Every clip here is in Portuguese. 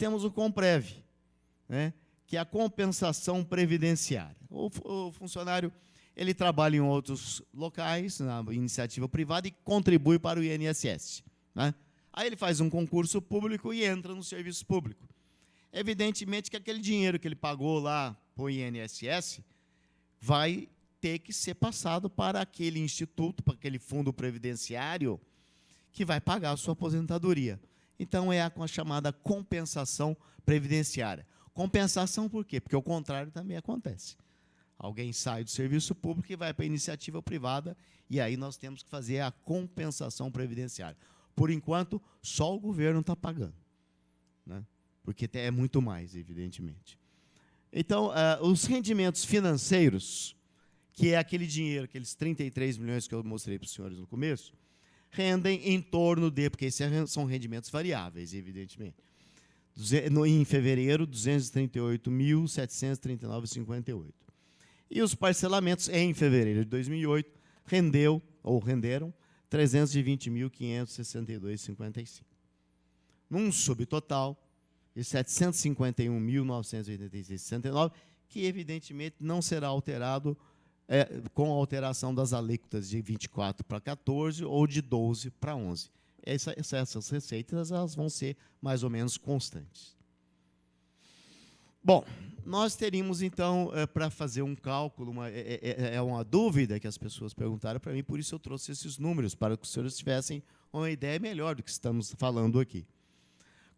temos o Comprev, né, que é a compensação previdenciária. O funcionário ele trabalha em outros locais, na iniciativa privada, e contribui para o INSS. Né? Aí ele faz um concurso público e entra no serviço público. Evidentemente que aquele dinheiro que ele pagou lá para o INSS vai ter que ser passado para aquele instituto, para aquele fundo previdenciário, que vai pagar a sua aposentadoria. Então, é a chamada compensação previdenciária. Compensação por quê? Porque o contrário também acontece. Alguém sai do serviço público e vai para a iniciativa privada, e aí nós temos que fazer a compensação previdenciária. Por enquanto, só o governo está pagando, né? Porque é muito mais, evidentemente. Então, os rendimentos financeiros, que é aquele dinheiro, aqueles 33 milhões que eu mostrei para os senhores no começo, rendem em torno de, porque esses são rendimentos variáveis, evidentemente. Em fevereiro, 238.739,58. E os parcelamentos em fevereiro de 2008 renderam 320.562,55. Num subtotal de 751.986,69, que evidentemente não será alterado com a alteração das alíquotas de 24 para 14 ou de 12 para 11. Essas receitas elas vão ser mais ou menos constantes. Bom, nós teríamos, então, para fazer um cálculo, uma dúvida que as pessoas perguntaram para mim, por isso eu trouxe esses números, para que os senhores tivessem uma ideia melhor do que estamos falando aqui.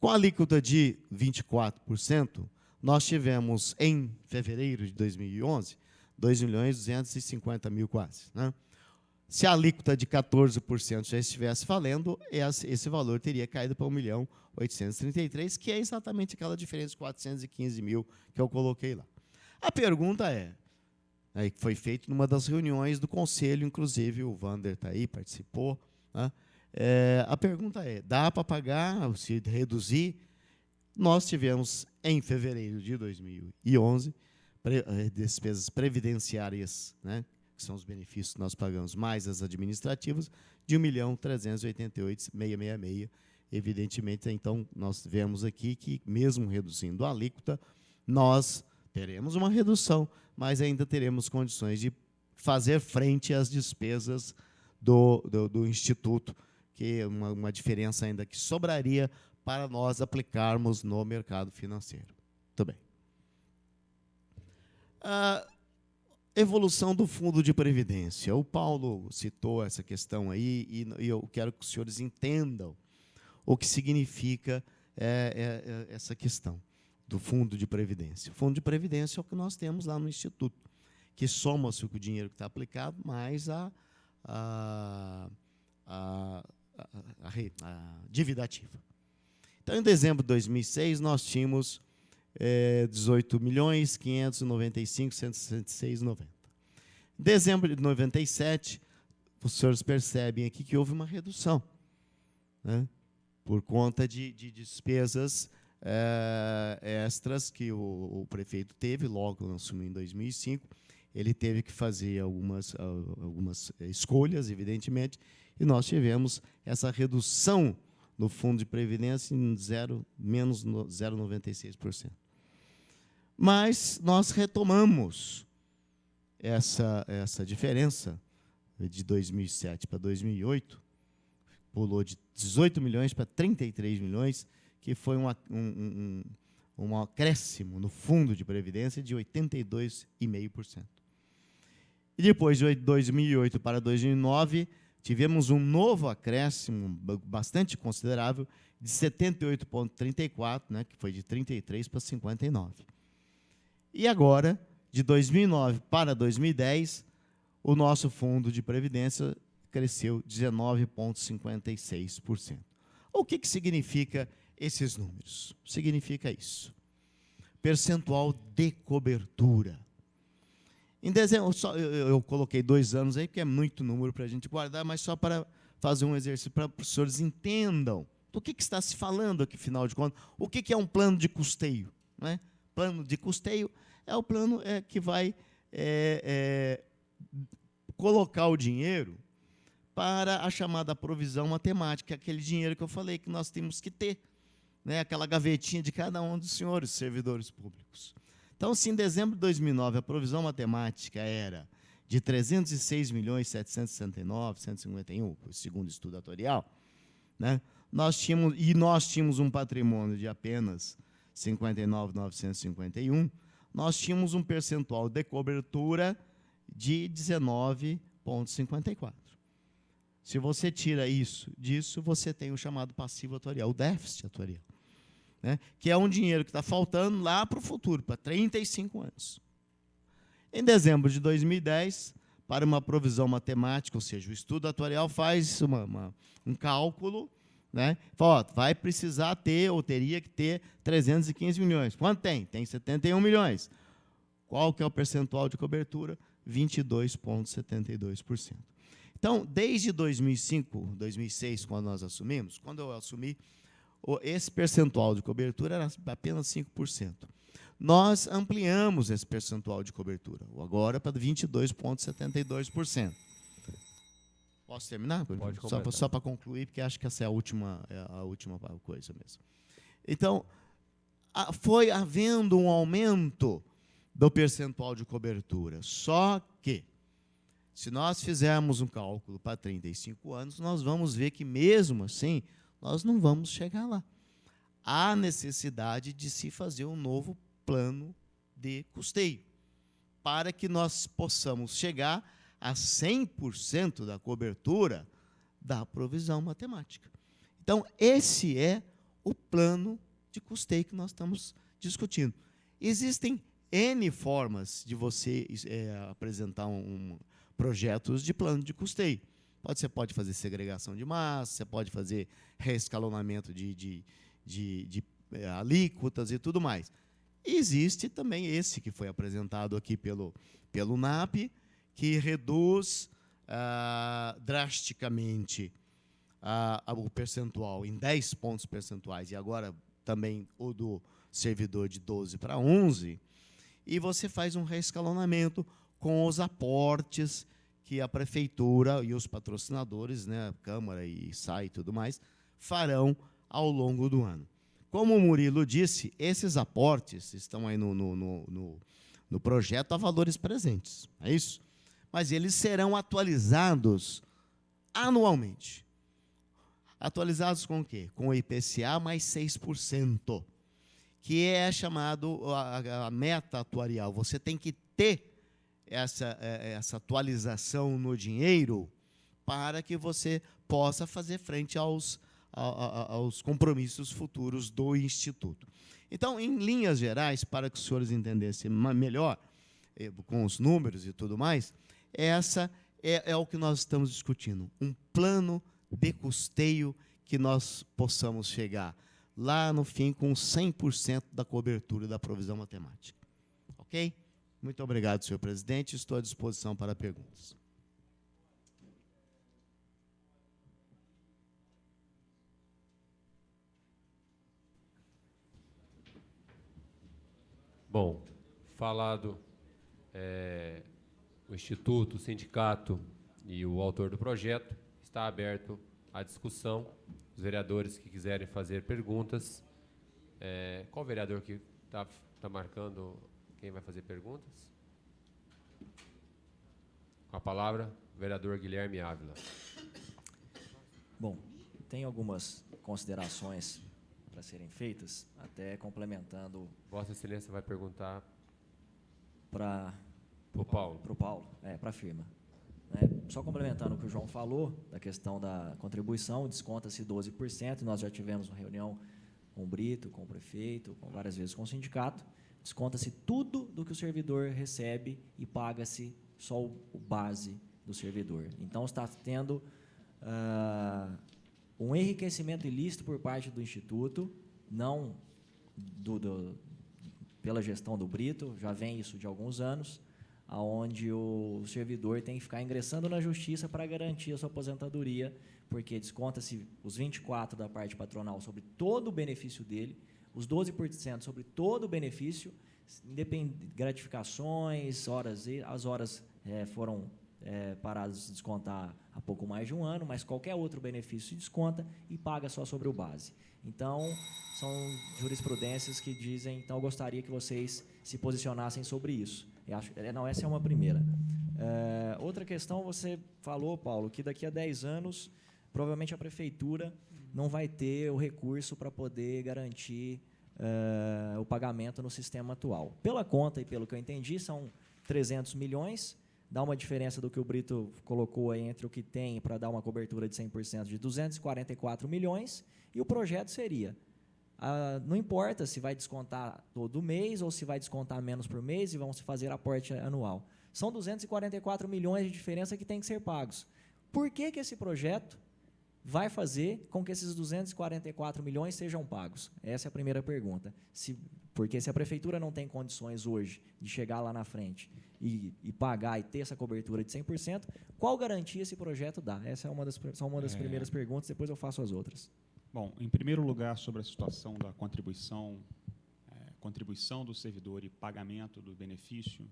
Com a alíquota de 24%, nós tivemos, em fevereiro de 2011, 2.250.000 quase. Né? Se a alíquota de 14% já estivesse valendo, esse valor teria caído para 1.833.000, que é exatamente aquela diferença de 415.000 que eu coloquei lá. A pergunta que foi feita numa das reuniões do Conselho, inclusive o Wander está aí, participou. Né? A pergunta dá para pagar, se reduzir? Nós tivemos, em fevereiro de 2011, despesas previdenciárias, né, que são os benefícios que nós pagamos, mais as administrativas, de 1.388.666. Evidentemente, então, nós vemos aqui que, mesmo reduzindo a alíquota, nós teremos uma redução, mas ainda teremos condições de fazer frente às despesas do Instituto, que é uma diferença ainda que sobraria para nós aplicarmos no mercado financeiro. Muito bem. A evolução do Fundo de Previdência. O Paulo citou essa questão aí, e eu quero que os senhores entendam o que significa essa questão do Fundo de Previdência. O Fundo de Previdência é o que nós temos lá no Instituto, que soma-se com o dinheiro que está aplicado, mais a dívida ativa. Então, em dezembro de 2006, nós tínhamos 18.595.166,90. Em dezembro de 97, os senhores percebem aqui que houve uma redução, né, por conta de despesas extras que o prefeito teve, logo assumiu em 2005. Ele teve que fazer algumas escolhas, evidentemente, e nós tivemos essa redução no Fundo de Previdência em menos 0,96%. Mas nós retomamos essa diferença de 2007 para 2008, pulou de 18 milhões para 33 milhões, que foi um acréscimo no Fundo de Previdência de 82,5%. E depois, de 2008 para 2009, tivemos um novo acréscimo bastante considerável de 78,34, né, que foi de 33 para 59. E agora, de 2009 para 2010, o nosso Fundo de Previdência cresceu 19,56%. O que significa esses números? Significa isso. Percentual de cobertura. Em dezembro, eu coloquei 2 anos aí, porque é muito número para a gente guardar, mas só para fazer um exercício para os senhores entendam do que está se falando aqui, afinal de contas. O que é um plano de custeio? Né? Plano de custeio é o plano que vai colocar o dinheiro para a chamada provisão matemática, aquele dinheiro que eu falei que nós temos que ter, né, aquela gavetinha de cada um dos senhores servidores públicos. Então, se em dezembro de 2009 a provisão matemática era de 306.769.151, segundo o estudo atuarial, né, nós tínhamos um patrimônio de apenas 59.951, nós tínhamos um percentual de cobertura de 19,54. Se você tira isso disso, você tem o chamado passivo atuarial, o déficit atuarial, né, que é um dinheiro que está faltando lá para o futuro, para 35 anos. Em dezembro de 2010, para uma provisão matemática, ou seja, o estudo atuarial faz um cálculo, né, fala, ó, vai precisar ter, ou teria que ter, 315 milhões. Quanto tem? Tem 71 milhões. Qual que é o percentual de cobertura? 22,72%. Então, desde 2005, 2006, quando nós assumimos, quando eu assumi, esse percentual de cobertura era apenas 5%. Nós ampliamos esse percentual de cobertura, agora para 22,72%. Posso terminar? Pode só para concluir, porque acho que essa é a última coisa mesmo. Então, foi havendo um aumento do percentual de cobertura, só que, se nós fizermos um cálculo para 35 anos, nós vamos ver que, mesmo assim, nós não vamos chegar lá. Há necessidade de se fazer um novo plano de custeio, para que nós possamos chegar a 100% da cobertura da provisão matemática. Então, esse é o plano de custeio que nós estamos discutindo. Existem N formas de você apresentar projetos de plano de custeio. Você pode fazer segregação de massa, você pode fazer reescalonamento de alíquotas e tudo mais. E existe também esse que foi apresentado aqui pelo NAP, que reduz drasticamente o percentual em 10 pontos percentuais, e agora também o do servidor de 12 para 11, e você faz um reescalonamento com os aportes que a prefeitura e os patrocinadores, né, a Câmara e SAI e tudo mais, farão ao longo do ano. Como o Murilo disse, esses aportes estão aí no projeto a valores presentes, é isso? Mas eles serão atualizados anualmente. Atualizados com o quê? Com o IPCA mais 6%, que é chamado a meta atuarial. Você tem que ter essa atualização no dinheiro para que você possa fazer frente aos compromissos futuros do Instituto. Então, em linhas gerais, para que os senhores entendessem melhor, com os números e tudo mais, essa é o que nós estamos discutindo, um plano de custeio que nós possamos chegar lá no fim com 100% da cobertura da provisão matemática. Ok? Muito obrigado, senhor presidente. Estou à disposição para perguntas. Bom, falado o Instituto, o sindicato e o autor do projeto, está aberto à discussão. Os vereadores que quiserem fazer perguntas. Qual vereador que está marcando quem vai fazer perguntas? Com a palavra, o vereador Guilherme Ávila. Bom, tem algumas considerações para serem feitas, até complementando. Vossa Excelência vai perguntar para o Paulo. Para o Paulo, para a firma. Só complementando o que o João falou, da questão da contribuição, desconta-se 12%, nós já tivemos uma reunião com o Brito, com o prefeito, várias vezes com o sindicato, desconta-se tudo do que o servidor recebe e paga-se só o base do servidor. Então, está tendo um enriquecimento ilícito por parte do Instituto, não pela gestão do Brito, já vem isso de alguns anos, onde o servidor tem que ficar ingressando na justiça para garantir a sua aposentadoria, porque desconta-se os 24% da parte patronal sobre todo o benefício dele, os 12% sobre todo o benefício, gratificações, as horas foram parados de descontar há pouco mais de um ano, mas qualquer outro benefício se desconta e paga só sobre o base. Então, são jurisprudências que dizem, então eu gostaria que vocês se posicionassem sobre isso. Essa é uma primeira. Outra questão, você falou, Paulo, que daqui a 10 anos, provavelmente a prefeitura não vai ter o recurso para poder garantir o pagamento no sistema atual. Pela conta e pelo que eu entendi, são 300 milhões, dá uma diferença do que o Brito colocou aí entre o que tem para dar uma cobertura de 100% de 244 milhões, e o projeto seria, não importa se vai descontar todo mês ou se vai descontar menos por mês e vão se fazer aporte anual. São 244 milhões de diferença que tem que ser pagos. Por que esse projeto vai fazer com que esses 244 milhões sejam pagos? Essa é a primeira pergunta. Porque se a prefeitura não tem condições hoje de chegar lá na frente e pagar e ter essa cobertura de 100%, qual garantia esse projeto dá? Essa é uma das primeiras perguntas, depois eu faço as outras. Bom, em primeiro lugar, sobre a situação da contribuição do servidor e pagamento do benefício,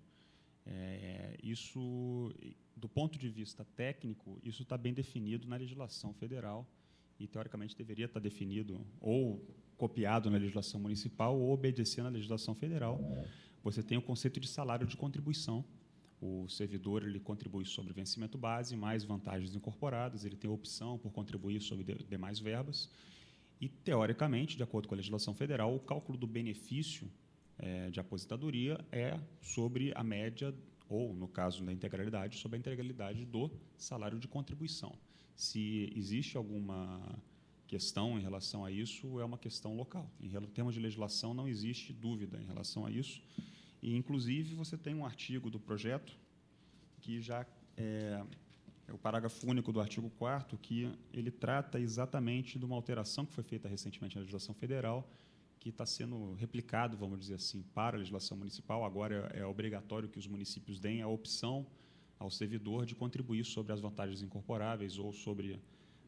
isso, do ponto de vista técnico, isso está bem definido na legislação federal e, teoricamente, deveria estar definido ou copiado na legislação municipal ou obedecer na legislação federal. Você tem o conceito de salário de contribuição. O servidor ele contribui sobre o vencimento base, mais vantagens incorporadas, ele tem a opção por contribuir sobre demais verbas. E, teoricamente, de acordo com a legislação federal, o cálculo do benefício de aposentadoria é sobre a média, ou, no caso da integralidade, sobre a integralidade do salário de contribuição. Se existe alguma questão em relação a isso, é uma questão local. Em termos de legislação, não existe dúvida em relação a isso. E, inclusive, você tem um artigo do projeto que já é o parágrafo único do artigo 4º, que ele trata exatamente de uma alteração que foi feita recentemente na legislação federal, que está sendo replicado, vamos dizer assim, para a legislação municipal. Agora é obrigatório que os municípios deem a opção ao servidor de contribuir sobre as vantagens incorporáveis ou sobre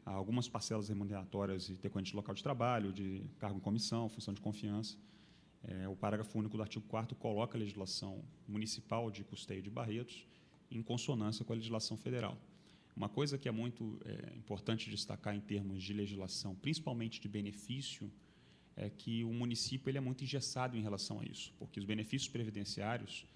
algumas parcelas remuneratórias e decorrentes de local de trabalho, de cargo em comissão, função de confiança. O parágrafo único do artigo 4º coloca a legislação municipal de custeio de Barretos em consonância com a legislação federal. Uma coisa que é muito importante destacar em termos de legislação, principalmente de benefício, é que o município ele é muito engessado em relação a isso, porque os benefícios previdenciários,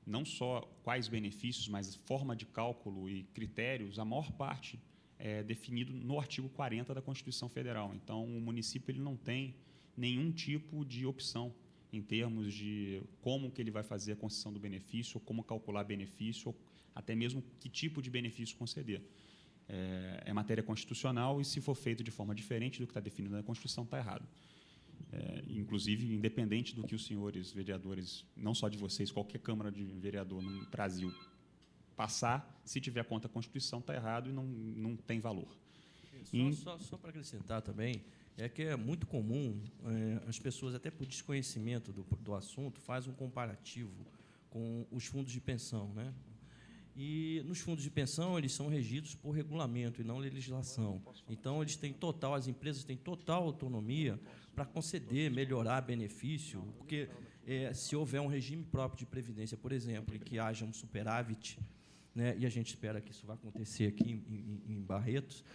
não só quais benefícios, mas forma de cálculo e critérios, a maior parte é definido no artigo 40 da Constituição Federal. Então, o município ele não tem nenhum tipo de opção em termos de como que ele vai fazer a concessão do benefício, ou como calcular benefício, ou até mesmo que tipo de benefício conceder. É matéria constitucional e, se for feito de forma diferente do que está definido na Constituição, está errado. Inclusive, independente do que os senhores vereadores, não só de vocês, qualquer Câmara de Vereador no Brasil passar, se tiver contra a Constituição, está errado e não tem valor. Só para acrescentar também, que é muito comum, as pessoas, até por desconhecimento do assunto, fazem um comparativo com os fundos de pensão, né? E nos fundos de pensão, eles são regidos por regulamento e não legislação. Então, as empresas têm total autonomia para conceder, melhorar benefício, porque se houver um regime próprio de previdência, por exemplo, em que haja um superávit, né, e a gente espera que isso vai acontecer aqui em Barretos,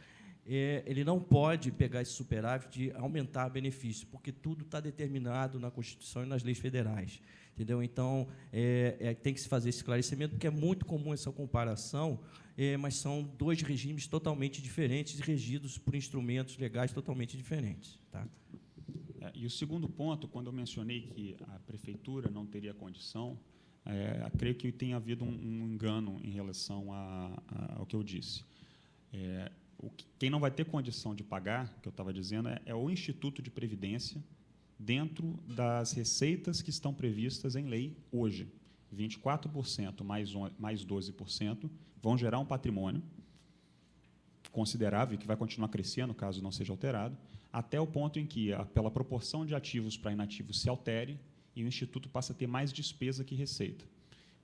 ele não pode pegar esse superávit e aumentar benefício, porque tudo está determinado na Constituição e nas leis federais. Entendeu? Então, tem que se fazer esse esclarecimento, porque é muito comum essa comparação, mas são dois regimes totalmente diferentes e regidos por instrumentos legais totalmente diferentes. Tá? E o segundo ponto, quando eu mencionei que a prefeitura não teria condição, creio que tem havido um engano em relação ao que eu disse. Quem não vai ter condição de pagar, que eu estava dizendo, é o Instituto de Previdência, dentro das receitas que estão previstas em lei hoje. 24% mais 12% vão gerar um patrimônio considerável, que vai continuar crescendo, caso não seja alterado, até o ponto em que, pela proporção de ativos para inativos se altere e o Instituto passa a ter mais despesa que receita.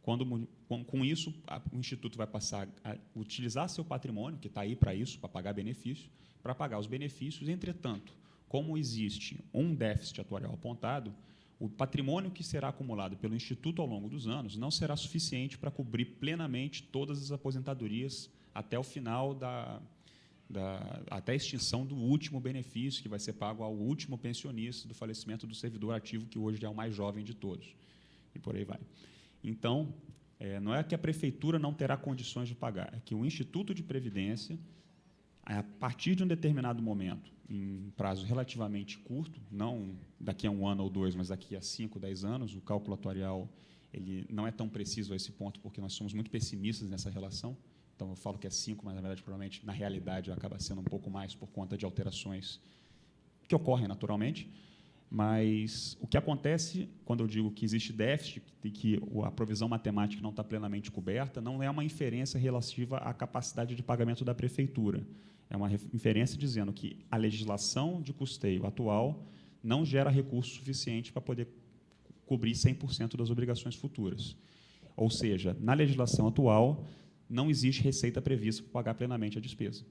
Com isso, o Instituto vai passar a utilizar seu patrimônio, que está aí para isso, para pagar benefícios, para pagar os benefícios. Entretanto, como existe um déficit atuarial apontado, o patrimônio que será acumulado pelo Instituto ao longo dos anos não será suficiente para cobrir plenamente todas as aposentadorias até o final até a extinção do último benefício que vai ser pago ao último pensionista do falecimento do servidor ativo, que hoje é o mais jovem de todos. E por aí vai. Então, não é que a prefeitura não terá condições de pagar, é que o Instituto de Previdência, a partir de um determinado momento, em um prazo relativamente curto, não daqui a 1 ano ou 2, mas daqui a 5, 10 anos, o cálculo atuarial ele não é tão preciso a esse ponto, porque nós somos muito pessimistas nessa relação. Então, eu falo que é 5, mas, na verdade, provavelmente, na realidade, acaba sendo um pouco mais por conta de alterações que ocorrem naturalmente. Mas o que acontece quando eu digo que existe déficit e que a provisão matemática não está plenamente coberta, não é uma inferência relativa à capacidade de pagamento da prefeitura. É uma inferência dizendo que a legislação de custeio atual não gera recurso suficiente para poder cobrir 100% das obrigações futuras. Ou seja, na legislação atual, não existe receita prevista para pagar plenamente a despesa.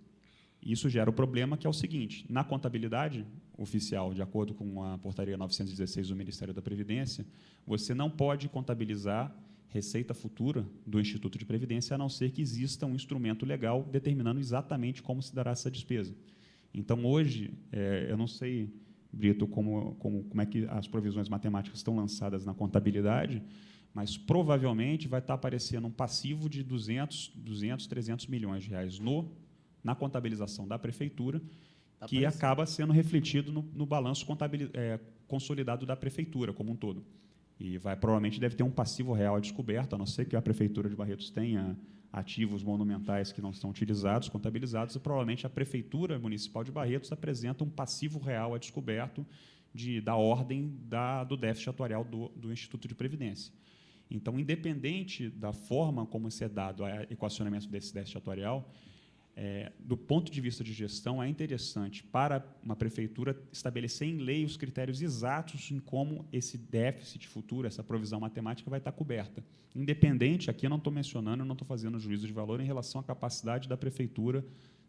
Isso gera o problema, que é o seguinte: na contabilidade oficial, de acordo com a portaria 916 do Ministério da Previdência, você não pode contabilizar receita futura do Instituto de Previdência, a não ser que exista um instrumento legal determinando exatamente como se dará essa despesa. Então, hoje, eu não sei, Brito, como é que as provisões matemáticas estão lançadas na contabilidade, mas provavelmente vai estar aparecendo um passivo de 200, 300 milhões de reais na contabilização da prefeitura, que acaba sendo refletido no balanço consolidado da prefeitura como um todo. E provavelmente deve ter um passivo real a descoberto, a não ser que a prefeitura de Barretos tenha ativos monumentais que não estão utilizados, contabilizados, e provavelmente a prefeitura municipal de Barretos apresenta um passivo real a descoberto da ordem do déficit atuarial do Instituto de Previdência. Então, independente da forma como se é dado o equacionamento desse déficit atuarial, do ponto de vista de gestão, é interessante para uma prefeitura estabelecer em lei os critérios exatos em como esse déficit futuro, essa provisão matemática, vai estar coberta. Independente, aqui eu não estou mencionando, eu não estou fazendo juízo de valor em relação à capacidade da prefeitura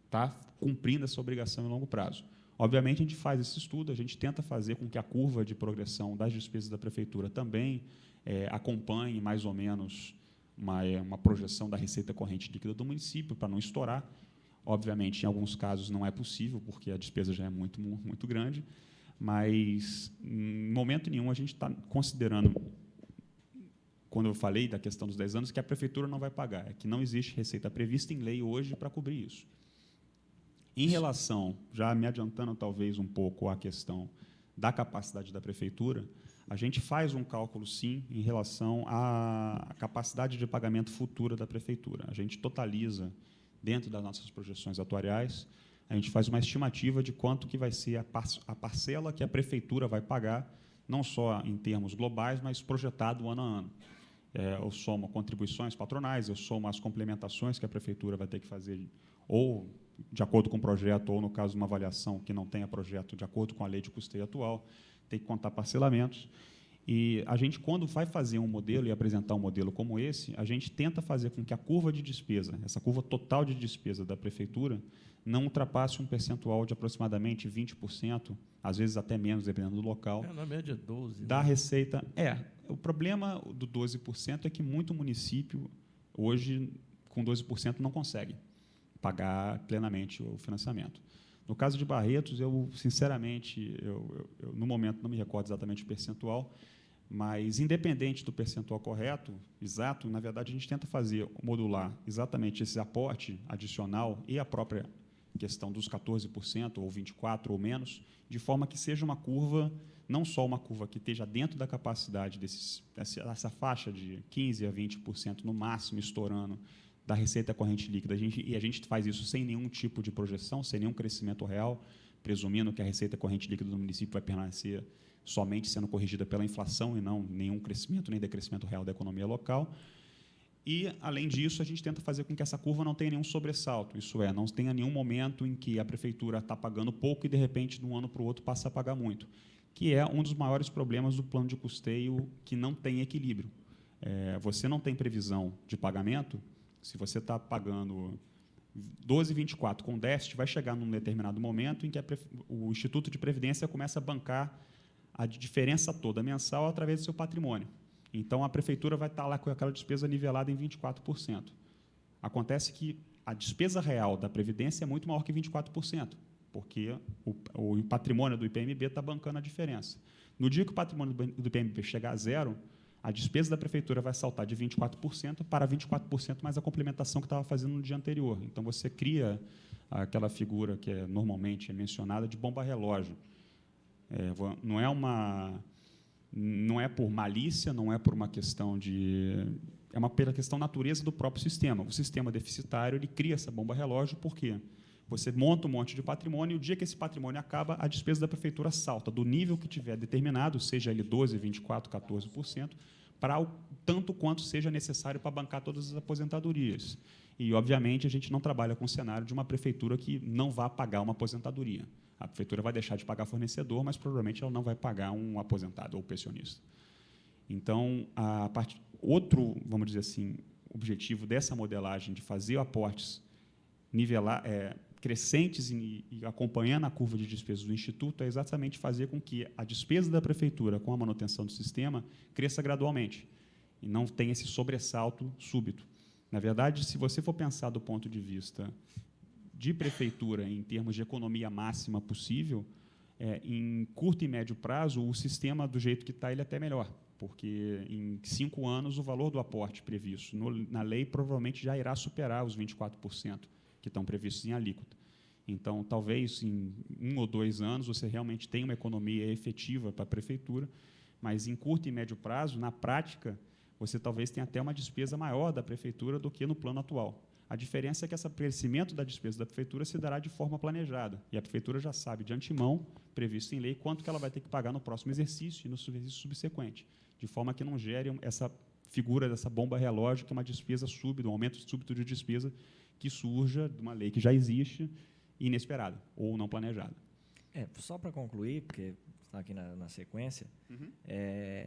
estar cumprindo essa obrigação em longo prazo. Obviamente, a gente faz esse estudo, a gente tenta fazer com que a curva de progressão das despesas da prefeitura também acompanhe mais ou menos uma projeção da receita corrente líquida do município, para não estourar. Obviamente, em alguns casos não é possível, porque a despesa já é muito, muito grande, mas, em momento nenhum, a gente está considerando, quando eu falei da questão dos 10 anos, que a prefeitura não vai pagar, é que não existe receita prevista em lei hoje para cobrir isso. Em relação, já me adiantando talvez um pouco à questão da capacidade da prefeitura, a gente faz um cálculo, sim, em relação à capacidade de pagamento futura da prefeitura. A gente totaliza, dentro das nossas projeções atuariais, a gente faz uma estimativa de quanto que vai ser a parcela que a prefeitura vai pagar, não só em termos globais, mas projetado ano a ano. Eu somo contribuições patronais, eu somo as complementações que a prefeitura vai ter que fazer, ou de acordo com o projeto, ou, no caso de uma avaliação que não tenha projeto, de acordo com a lei de custeio atual, tem que contar parcelamentos. E a gente, quando vai fazer um modelo e apresentar um modelo como esse, a gente tenta fazer com que a curva de despesa, essa curva total de despesa da prefeitura, não ultrapasse um percentual de aproximadamente 20%, às vezes até menos, dependendo do local. Na média, 12%. Da receita. O problema do 12% é que muito município, hoje, com 12%, não consegue pagar plenamente o financiamento. No caso de Barretos, sinceramente, no momento, não me recordo exatamente o percentual, mas, independente do percentual correto, exato, na verdade, a gente tenta modular exatamente esse aporte adicional e a própria questão dos 14%, ou 24%, ou menos, de forma que seja uma curva, não só uma curva que esteja dentro da capacidade dessa faixa de 15% a 20%, no máximo, estourando, da receita corrente líquida, e a gente faz isso sem nenhum tipo de projeção, sem nenhum crescimento real, presumindo que a receita corrente líquida do município vai permanecer somente sendo corrigida pela inflação e não nenhum crescimento nem decrescimento real da economia local. E, além disso, a gente tenta fazer com que essa curva não tenha nenhum sobressalto, isso é, não tenha nenhum momento em que a prefeitura está pagando pouco e, de repente, de um ano para o outro, passa a pagar muito, que é um dos maiores problemas do plano de custeio, que não tem equilíbrio. Você não tem previsão de pagamento. Se você está pagando 12,24 com déficit, vai chegar num determinado momento em que o Instituto de Previdência começa a bancar a diferença toda mensal através do seu patrimônio. Então, a prefeitura vai estar lá com aquela despesa nivelada em 24%. Acontece que a despesa real da Previdência é muito maior que 24%, porque o patrimônio do IPMB está bancando a diferença. No dia que o patrimônio do IPMB chegar a zero, a despesa da prefeitura vai saltar de 24% para 24% mais a complementação que estava fazendo no dia anterior. Então, você cria aquela figura que normalmente é mencionada de bomba-relógio. Não é por malícia, não é por uma questão de... pela questão natureza do próprio sistema. O sistema deficitário ele cria essa bomba-relógio, por quê? Você monta um monte de patrimônio e, o dia que esse patrimônio acaba, a despesa da prefeitura salta do nível que tiver determinado, seja ele 12%, 24%, 14%, para o tanto quanto seja necessário para bancar todas as aposentadorias. E, obviamente, a gente não trabalha com o cenário de uma prefeitura que não vá pagar uma aposentadoria. A prefeitura vai deixar de pagar fornecedor, mas provavelmente ela não vai pagar um aposentado ou pensionista. Então, outro, vamos dizer assim, objetivo dessa modelagem de fazer aportes crescentes e acompanhando a curva de despesas do Instituto é exatamente fazer com que a despesa da prefeitura com a manutenção do sistema cresça gradualmente e não tenha esse sobressalto súbito. Na verdade, se você for pensar do ponto de vista de prefeitura em termos de economia máxima possível, em curto e médio prazo, o sistema, do jeito que está, ele é até melhor, porque em 5 anos o valor do aporte previsto na lei provavelmente já irá superar os 24%. Que estão previstos em alíquota. Então, talvez, em 1 ou 2 anos, você realmente tenha uma economia efetiva para a prefeitura, mas, em curto e médio prazo, na prática, você talvez tenha até uma despesa maior da prefeitura do que no plano atual. A diferença é que esse crescimento da despesa da prefeitura se dará de forma planejada, e a prefeitura já sabe, de antemão, previsto em lei, quanto que ela vai ter que pagar no próximo exercício e no exercício subsequente, de forma que não gere essa figura dessa bomba-relógio, que é uma despesa súbita, um aumento súbito de despesa, que surja de uma lei que já existe, inesperada ou não planejada. Só para concluir, porque está aqui na sequência,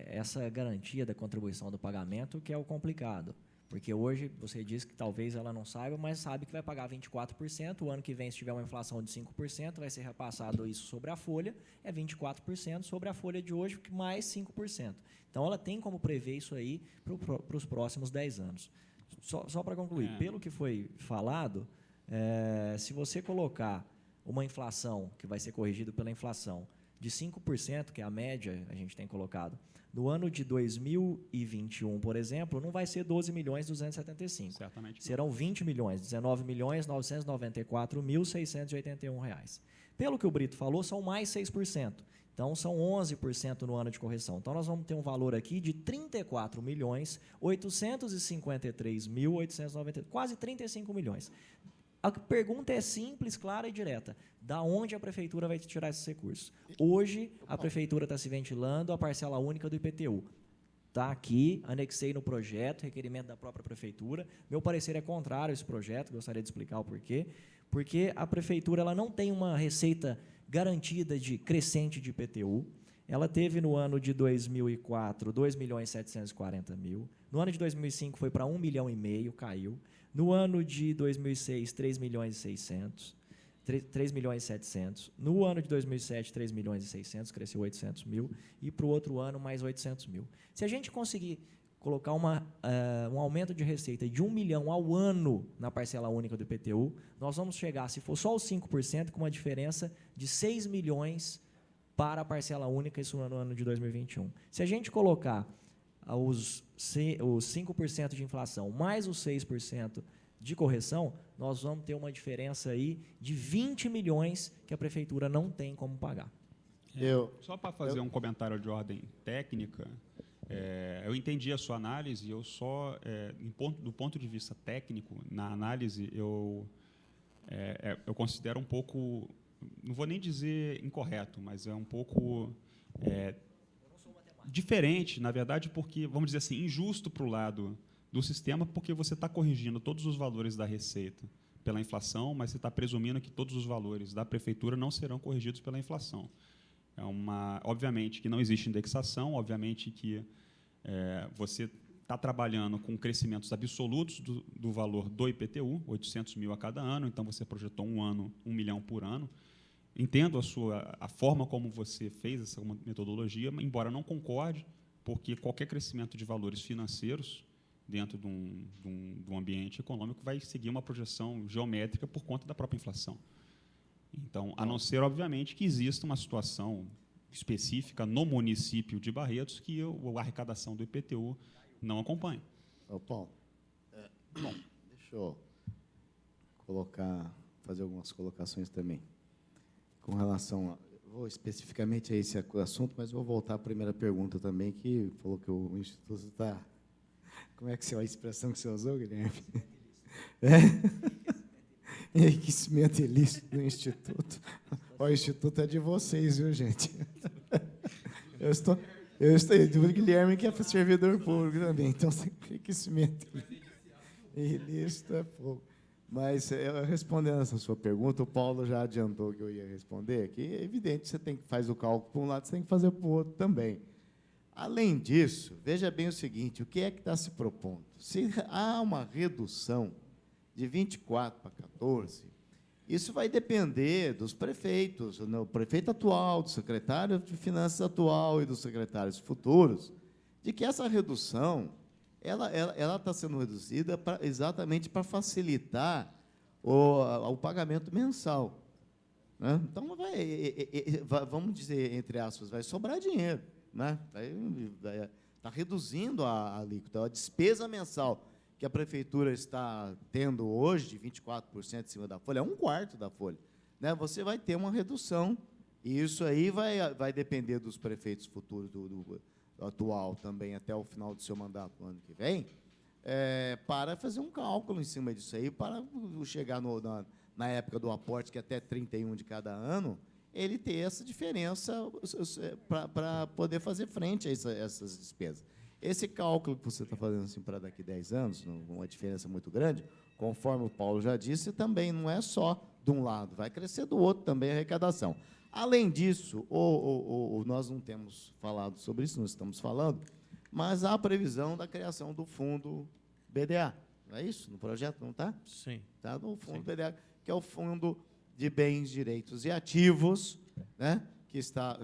essa garantia da contribuição do pagamento que é o complicado. Porque hoje você diz que talvez ela não saiba, mas sabe que vai pagar 24%. O ano que vem, se tiver uma inflação de 5%, vai ser repassado isso sobre a folha, é 24% sobre a folha de hoje, mais 5%. Então, ela tem como prever isso aí para os próximos 10 anos. Só para concluir, pelo que foi falado, se você colocar uma inflação, que vai ser corrigido pela inflação, de 5%, que é a média, a gente tem colocado, no ano de 2021, por exemplo, não vai ser 12.275. Certamente. Serão 20 milhões, 19.994.681 reais. Pelo que o Brito falou, são mais 6%. Então, são 11% no ano de correção. Então, nós vamos ter um valor aqui de 34.853.890, quase 35 milhões. A pergunta é simples, clara e direta. Da onde a prefeitura vai tirar esses recursos? Hoje, a prefeitura está se ventilando a parcela única do IPTU. Está aqui, anexei no projeto, requerimento da própria prefeitura. Meu parecer é contrário a esse projeto, gostaria de explicar o porquê. Porque a prefeitura ela não tem uma receita garantida de crescente de IPTU. Ela teve no ano de 2004 2.740.000. No ano de 2005 foi para 1,5 milhão, caiu. No ano de 2006, 3.700.000. No ano de 2007, 3.600.000, cresceu 800.000. E para o outro ano, mais 800.000. Se a gente conseguir colocar um aumento de receita de 1 milhão ao ano na parcela única do IPTU, nós vamos chegar, se for só os 5%, com uma diferença de 6 milhões para a parcela única, isso no ano de 2021. Se a gente colocar os 5% de inflação mais os 6% de correção, nós vamos ter uma diferença aí de 20 milhões que a prefeitura não tem como pagar. Só para fazer um comentário de ordem técnica, eu entendi a sua análise, eu só, do ponto de vista técnico, na análise, eu considero um pouco, não vou nem dizer incorreto, mas é um pouco diferente, na verdade, porque, vamos dizer assim, injusto para o lado do sistema, porque você está corrigindo todos os valores da receita pela inflação, mas você está presumindo que todos os valores da prefeitura não serão corrigidos pela inflação. Obviamente que não existe indexação, obviamente que você está trabalhando com crescimentos absolutos do valor do IPTU, 800 mil a cada ano, então você projetou 1 milhão por ano. entendo a forma como você fez essa metodologia, embora não concorde, porque qualquer crescimento de valores financeiros dentro de um ambiente econômico vai seguir uma projeção geométrica por conta da própria inflação. Então, a não ser, obviamente, que exista uma situação específica no município de Barretos que a arrecadação do IPTU não acompanha. Ô, Paulo, bom, deixa eu fazer algumas colocações também. Com relação vou especificamente a esse assunto, mas vou voltar à primeira pergunta também, que falou que o Instituto está... Como é que é a expressão que você usou, Guilherme? Enriquecimento ilícito do Instituto. O Instituto é de vocês, viu, gente? Eu estou do Guilherme, que é servidor público também, então, enriquecimento ilícito é pouco. Mas, respondendo essa sua pergunta, o Paulo já adiantou que eu ia responder, que é evidente que você faz o cálculo para um lado, você tem que fazer para o outro também. Além disso, veja bem o seguinte, o que é que está se propondo? Se há uma redução de 24 para 14, isso vai depender dos prefeitos, o prefeito atual, do secretário de Finanças atual e dos secretários futuros, de que essa redução ela está sendo reduzida exatamente para facilitar o pagamento mensal. Né? Então, vamos dizer, entre aspas, vai sobrar dinheiro. Né? Está reduzindo a alíquota, a despesa mensal que a prefeitura está tendo hoje, de 24% em cima da folha, é um quarto da folha. Né? Você vai ter uma redução, e isso aí vai depender dos prefeitos futuros do atual também, até o final do seu mandato, no ano que vem, para fazer um cálculo em cima disso aí, para chegar na época do aporte, que é até 31 de cada ano, ele ter essa diferença para poder fazer frente a essas despesas. Esse cálculo que você está fazendo assim, para daqui a 10 anos, uma diferença muito grande, conforme o Paulo já disse, também não é só de um lado, vai crescer do outro também a arrecadação. Além disso, nós não temos falado sobre isso, não estamos falando, mas há a previsão da criação do fundo BDA. Não é isso? No projeto, não está? Sim. Está no fundo BDA, que é o Fundo de Bens, Direitos e Ativos, né, que está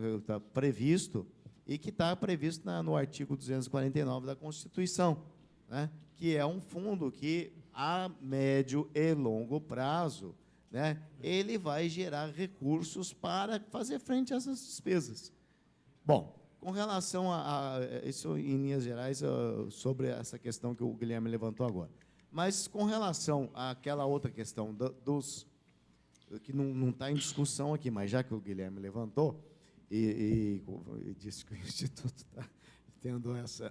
previsto, e que está previsto no artigo 249 da Constituição, né, que é um fundo que, a médio e longo prazo, né, ele vai gerar recursos para fazer frente a essas despesas. Bom, com relação a isso, em linhas gerais, sobre essa questão que o Guilherme levantou agora. Mas, com relação àquela outra questão que não está em discussão aqui, mas já que o Guilherme levantou, e disse que o Instituto está tendo esse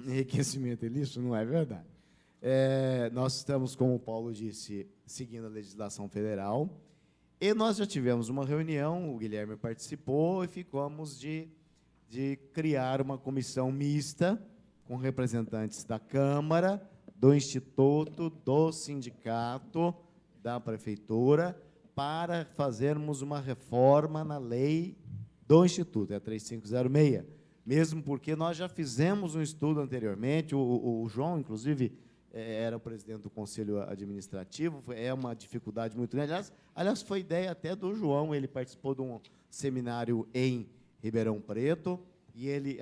enriquecimento ilícito, não é verdade. Nós estamos, como o Paulo disse, seguindo a legislação federal, e nós já tivemos uma reunião, o Guilherme participou, e ficamos de criar uma comissão mista com representantes da Câmara, do Instituto, do Sindicato, da Prefeitura, para fazermos uma reforma na lei do Instituto, é a 3506, mesmo porque nós já fizemos um estudo anteriormente, o João, inclusive, era o presidente do Conselho Administrativo, é uma dificuldade muito grande. Aliás, foi ideia até do João, ele participou de um seminário em Ribeirão Preto, e ele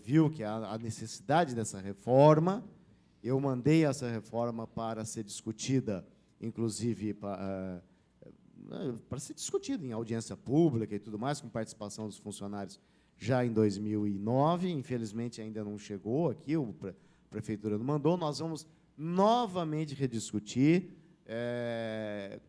viu que a necessidade dessa reforma. Eu mandei essa reforma para ser discutida, inclusive, para ser discutida em audiência pública e tudo mais, com participação dos funcionários já em 2009. Infelizmente, ainda não chegou aqui, a Prefeitura não mandou. Nós vamos novamente rediscutir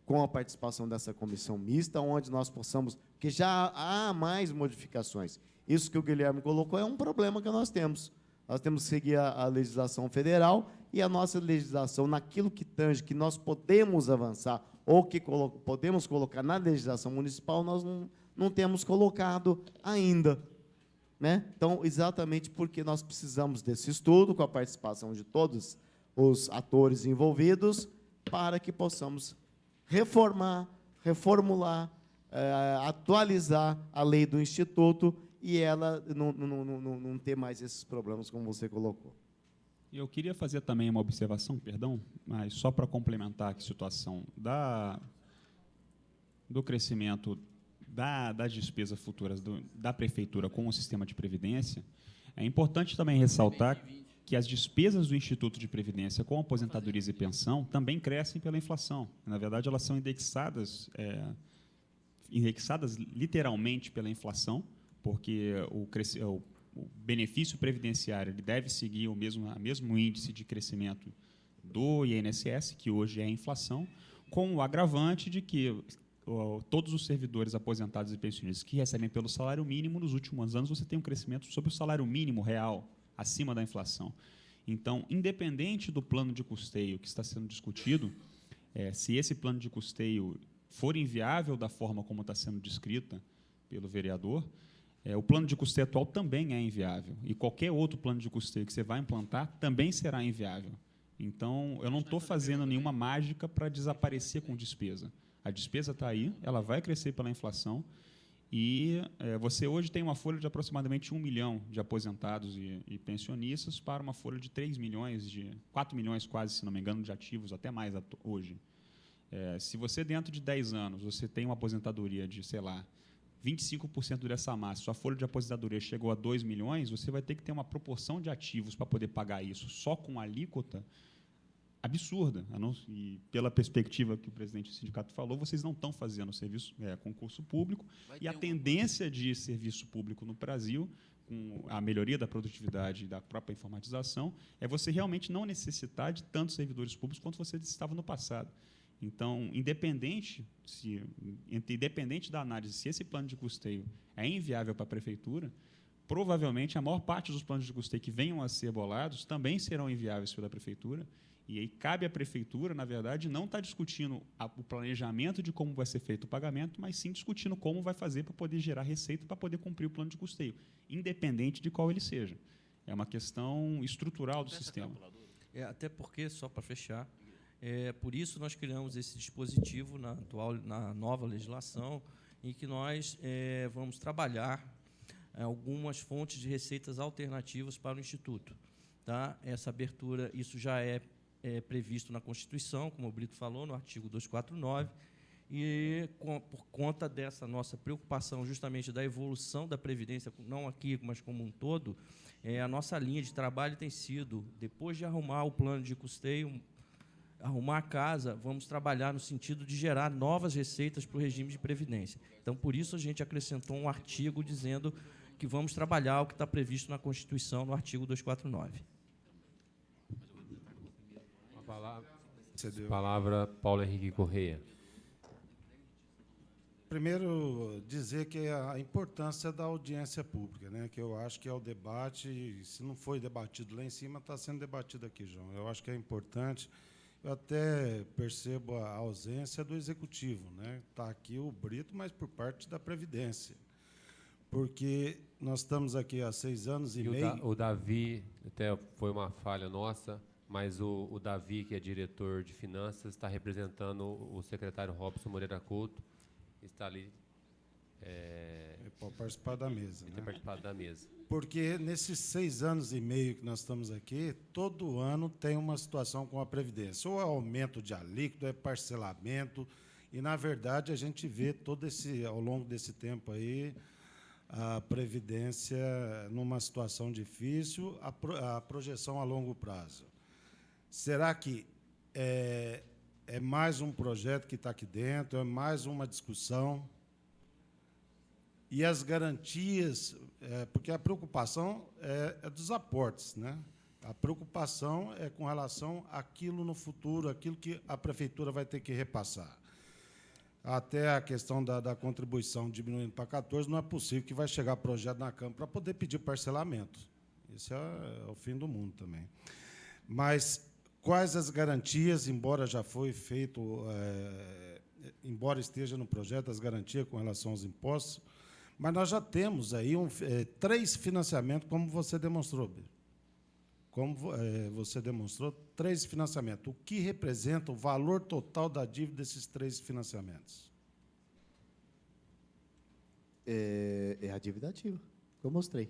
com a participação dessa comissão mista, onde nós possamos, porque já há mais modificações. Isso que o Guilherme colocou é um problema que nós temos. Nós temos que seguir a legislação federal e a nossa legislação, naquilo que tange, que nós podemos avançar, ou que podemos colocar na legislação municipal, nós não temos colocado ainda. Né? Então, exatamente porque nós precisamos desse estudo, com a participação de todos os atores envolvidos, para que possamos reformular, atualizar a lei do Instituto e ela não ter mais esses problemas, como você colocou. Eu queria fazer também uma observação, perdão, mas só para complementar a situação do crescimento das despesas futuras da Prefeitura com o sistema de previdência, é importante também ressaltar que as despesas do Instituto de Previdência com aposentadorias e pensão também crescem pela inflação. Na verdade, elas são indexadas literalmente pela inflação, porque o benefício previdenciário ele deve seguir o mesmo índice de crescimento do INSS, que hoje é a inflação, com o agravante de que todos os servidores aposentados e pensionistas que recebem pelo salário mínimo, nos últimos anos, você tem um crescimento sobre o salário mínimo real, acima da inflação. Então, independente do plano de custeio que está sendo discutido, se esse plano de custeio for inviável da forma como está sendo descrita pelo vereador, o plano de custeio atual também é inviável. E qualquer outro plano de custeio que você vai implantar também será inviável. Então, eu não estou fazendo nenhuma mágica para desaparecer com despesa. A despesa está aí, ela vai crescer pela inflação, e você hoje tem uma folha de aproximadamente 1 milhão de aposentados e pensionistas para uma folha de 3 milhões, 4 milhões quase, se não me engano, de ativos, até mais hoje. Se você, dentro de 10 anos, você tem uma aposentadoria de, sei lá, 25% dessa massa, sua folha de aposentadoria chegou a 2 milhões, você vai ter que ter uma proporção de ativos para poder pagar isso só com alíquota absurda. E pela perspectiva que o presidente do sindicato falou, vocês não estão fazendo concurso público, e a tendência de serviço público no Brasil, com a melhoria da produtividade e da própria informatização, é você realmente não necessitar de tantos servidores públicos quanto você estava no passado. Então, independente da análise se esse plano de custeio é inviável para a Prefeitura, provavelmente a maior parte dos planos de custeio que venham a ser bolados também serão inviáveis pela Prefeitura, e aí cabe à Prefeitura, na verdade, não estar discutindo o planejamento de como vai ser feito o pagamento, mas sim discutindo como vai fazer para poder gerar receita para poder cumprir o plano de custeio, independente de qual ele seja. É uma questão estrutural do sistema. Até porque, só para fechar, por isso nós criamos esse dispositivo na nova legislação, em que nós vamos trabalhar algumas fontes de receitas alternativas para o Instituto. Tá? Essa abertura, isso já é previsto na Constituição, como o Brito falou, no artigo 249, e por conta dessa nossa preocupação justamente da evolução da Previdência, não aqui, mas como um todo, a nossa linha de trabalho tem sido, depois de arrumar o plano de custeio, arrumar a casa, vamos trabalhar no sentido de gerar novas receitas para o regime de previdência. Então, por isso, a gente acrescentou um artigo dizendo que vamos trabalhar o que está previsto na Constituição, no artigo 249. Palavra, Paulo Henrique Correia. Primeiro, dizer que a importância da audiência pública, né, que eu acho que é o debate, se não foi debatido lá em cima, está sendo debatido aqui, João. Eu acho que é importante. Eu até percebo a ausência do Executivo, né? Está aqui o Brito, mas por parte da Previdência. Porque nós estamos aqui há 6 anos e meio... O Davi, até foi uma falha nossa, mas o Davi, que é diretor de finanças, está representando o secretário Robson Moreira Couto, está ali. Para participar da mesa. Tem participado da mesa. Porque nesses 6 anos e meio que nós estamos aqui, todo ano tem uma situação com a Previdência. Ou é aumento de alíquota, é parcelamento, e, na verdade, a gente vê ao longo desse tempo aí, a Previdência numa situação difícil, a projeção a longo prazo. Será que é mais um projeto que está aqui dentro, é mais uma discussão? E as garantias, porque a preocupação é dos aportes, né? A preocupação é com relação àquilo no futuro, aquilo que a Prefeitura vai ter que repassar. Até a questão da contribuição diminuindo para 14, não é possível que vai chegar projeto na Câmara para poder pedir parcelamento. Isso é o fim do mundo também. Mas quais as garantias, embora já foi feito, embora esteja no projeto as garantias com relação aos impostos, mas nós já temos aí 3 financiamentos, como você demonstrou, Biro. Como você demonstrou, 3 financiamentos. O que representa o valor total da dívida desses 3 financiamentos? É a dívida ativa, que eu mostrei.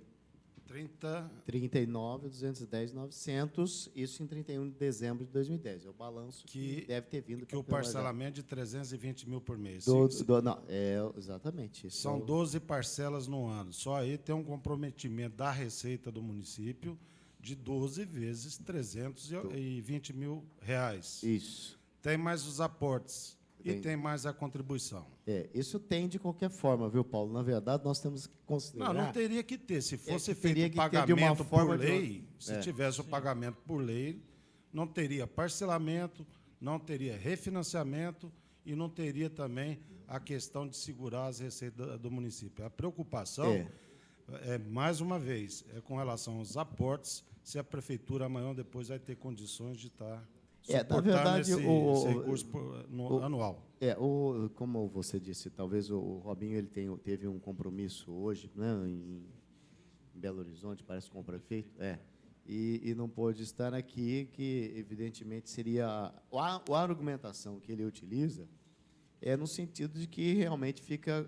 30, 39.210.900, isso em 31 de dezembro de 2010. É o balanço que deve ter vindo. que o parcelamento de 320 mil por mês. Não, exatamente. Isso São 12 parcelas no ano. Só aí tem um comprometimento da Receita do município de 12 vezes 320 mil reais. Isso. Tem mais os aportes e tem mais a contribuição. Isso tem de qualquer forma, viu, Paulo? Na verdade, nós temos que considerar... Não teria que ter. Se fosse teria feito que o ter de uma pagamento forma por ou de lei, se tivesse o pagamento por lei, não teria parcelamento, não teria refinanciamento e não teria também a questão de segurar as receitas do município. A preocupação, mais uma vez, é com relação aos aportes, se a prefeitura amanhã ou depois vai ter condições de estar suportando na verdade, esse recurso anual. Como você disse, talvez o Robinho ele teve um compromisso hoje, né, em Belo Horizonte, parece, com o prefeito, e não pôde estar aqui, que evidentemente seria a argumentação que ele utiliza no sentido de que realmente fica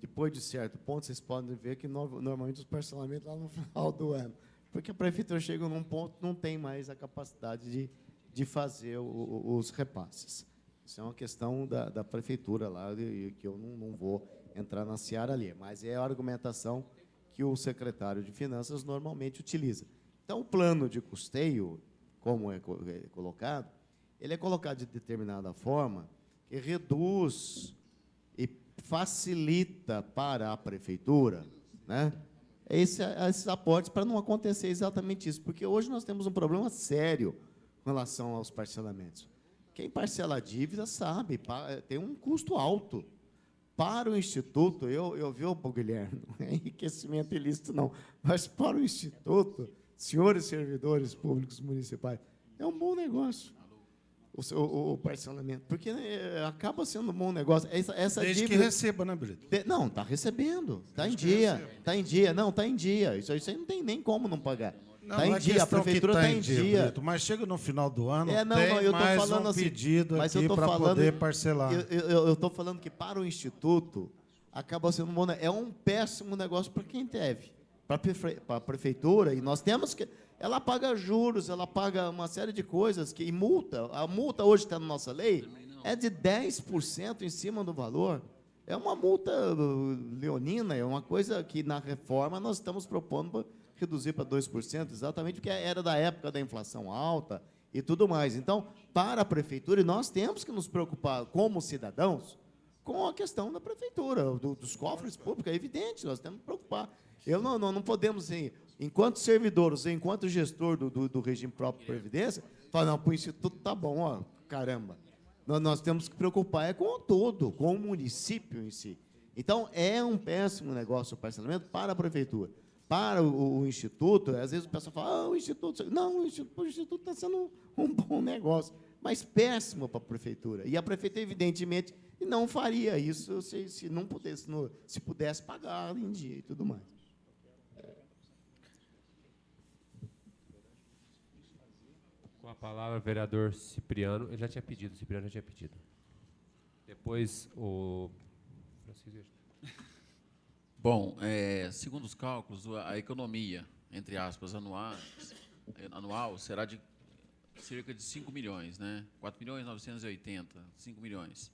depois de certo ponto, vocês podem ver que normalmente os parcelamentos lá no final do ano, porque a prefeitura chega num ponto não tem mais a capacidade de fazer os repasses. Isso é uma questão da prefeitura lá, que eu não vou entrar na seara ali, mas é a argumentação que o secretário de Finanças normalmente utiliza. Então, o plano de custeio, como é colocado, ele é colocado de determinada forma que reduz e facilita para a prefeitura, né, esses aportes, para não acontecer exatamente isso, porque hoje nós temos um problema sério com relação aos parcelamentos. Quem parcela a dívida sabe, tem um custo alto. Para o Instituto, eu vi, Guilherme, não é enriquecimento ilícito, não, mas para o Instituto, senhores servidores públicos municipais, é um bom negócio o parcelamento, porque acaba sendo um bom negócio. Essa Desde dívida, que receba, né, Brito? Não, está recebendo, está em dia, está em dia, não, está em dia. Isso aí não tem nem como não pagar. Está em dia, a prefeitura está em dia. Brito, mas chega no final do ano, eu tem tô mais falando um pedido aqui para poder parcelar. Eu estou falando que para o Instituto acaba sendo um bom, é um péssimo negócio para quem deve. Para a prefeitura, e nós temos que... Ela paga juros, ela paga uma série de coisas, e multa. A multa hoje está na nossa lei, é de 10% em cima do valor. É uma multa leonina, é uma coisa que, na reforma, nós estamos propondo para reduzir para 2%, exatamente porque era da época da inflação alta e tudo mais. Então, para a prefeitura, e nós temos que nos preocupar, como cidadãos, com a questão da prefeitura, dos cofres públicos, é evidente, nós temos que preocupar. Não podemos, assim, enquanto servidores, enquanto gestor do regime próprio de previdência, falar, não, para o Instituto tá bom, ó, caramba. Nós temos que preocupar com o todo, com o município em si. Então, é um péssimo negócio o parcelamento para a prefeitura. Para o Instituto, às vezes o pessoal fala, o Instituto... Não, o Instituto está sendo um bom negócio, mas péssimo para a prefeitura. E a prefeitura, evidentemente, não faria isso se não pudesse, se pudesse pagar em dia e tudo mais. Com a palavra, vereador Cipriano. Ele já tinha pedido, Cipriano já tinha pedido. Depois, o Francisco. Bom, segundo os cálculos, a economia, entre aspas, anual será de cerca de 5 milhões, né? 4.980.000, 5 milhões.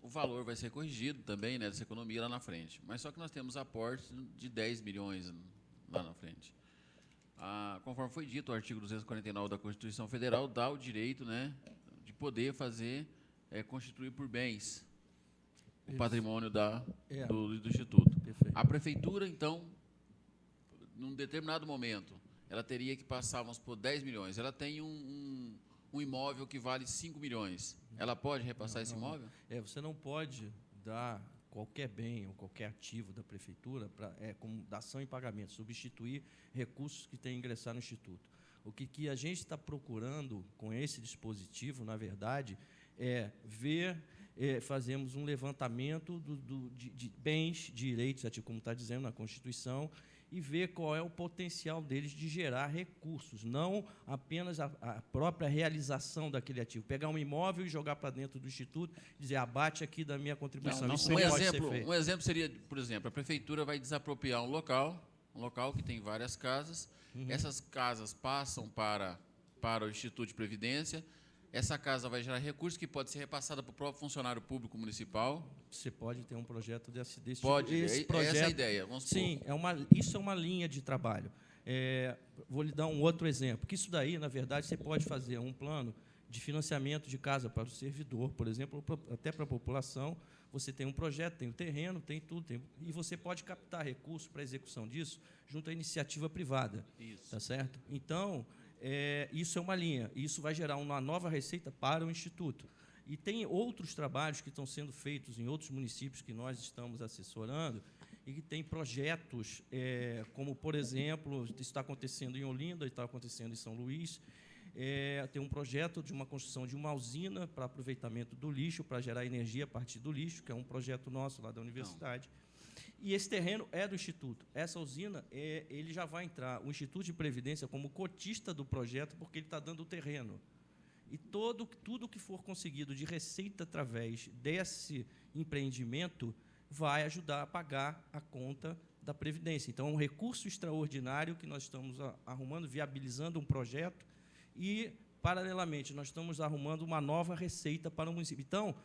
O valor vai ser corrigido também, né, dessa economia lá na frente. Mas só que nós temos aportes de 10 milhões lá na frente. Conforme foi dito, o artigo 249 da Constituição Federal dá o direito, né, de poder fazer, constituir por bens o patrimônio do Instituto. Perfeito. A prefeitura, então, num determinado momento, ela teria que passar, vamos supor, 10 milhões. Ela tem um imóvel que vale 5 milhões. Ela pode repassar esse imóvel? Você não pode dar qualquer bem ou qualquer ativo da prefeitura como dação em pagamento, substituir recursos que têm ingressado no Instituto. O que a gente está procurando com esse dispositivo, na verdade, é fazemos um levantamento de bens, direitos, como está dizendo na Constituição, e ver qual é o potencial deles de gerar recursos, não apenas a própria realização daquele ativo. Pegar um imóvel e jogar para dentro do instituto, dizer, abate aqui da minha contribuição. Isso não pode ser feito. Um exemplo seria, por exemplo, a prefeitura vai desapropriar um local que tem várias casas, essas casas passam para o Instituto de Previdência, essa casa vai gerar recursos que pode ser repassada para o próprio funcionário público municipal. Você pode ter um projeto desse pode, tipo. Esse projeto, essa é a ideia. Vamos sim, isso é uma linha de trabalho. Vou lhe dar um outro exemplo, que isso daí, na verdade, você pode fazer um plano de financiamento de casa para o servidor, por exemplo, até para a população. Você tem um projeto, tem o terreno, tem tudo, e você pode captar recursos para a execução disso junto à iniciativa privada. Isso. Tá certo? Então, isso é uma linha. Isso vai gerar uma nova receita para o Instituto. E tem outros trabalhos que estão sendo feitos em outros municípios que nós estamos assessorando e que tem projetos, como, por exemplo, está acontecendo em Olinda, está acontecendo em São Luís. Tem um projeto de uma construção de uma usina para aproveitamento do lixo, para gerar energia a partir do lixo, que é um projeto nosso lá da universidade. E esse terreno é do Instituto. Essa usina, ele já vai entrar, o Instituto de Previdência, como cotista do projeto, porque ele está dando o terreno. E tudo que for conseguido de receita através desse empreendimento vai ajudar a pagar a conta da Previdência. Então, é um recurso extraordinário que nós estamos arrumando, viabilizando um projeto e, paralelamente, nós estamos arrumando uma nova receita para o município. Então,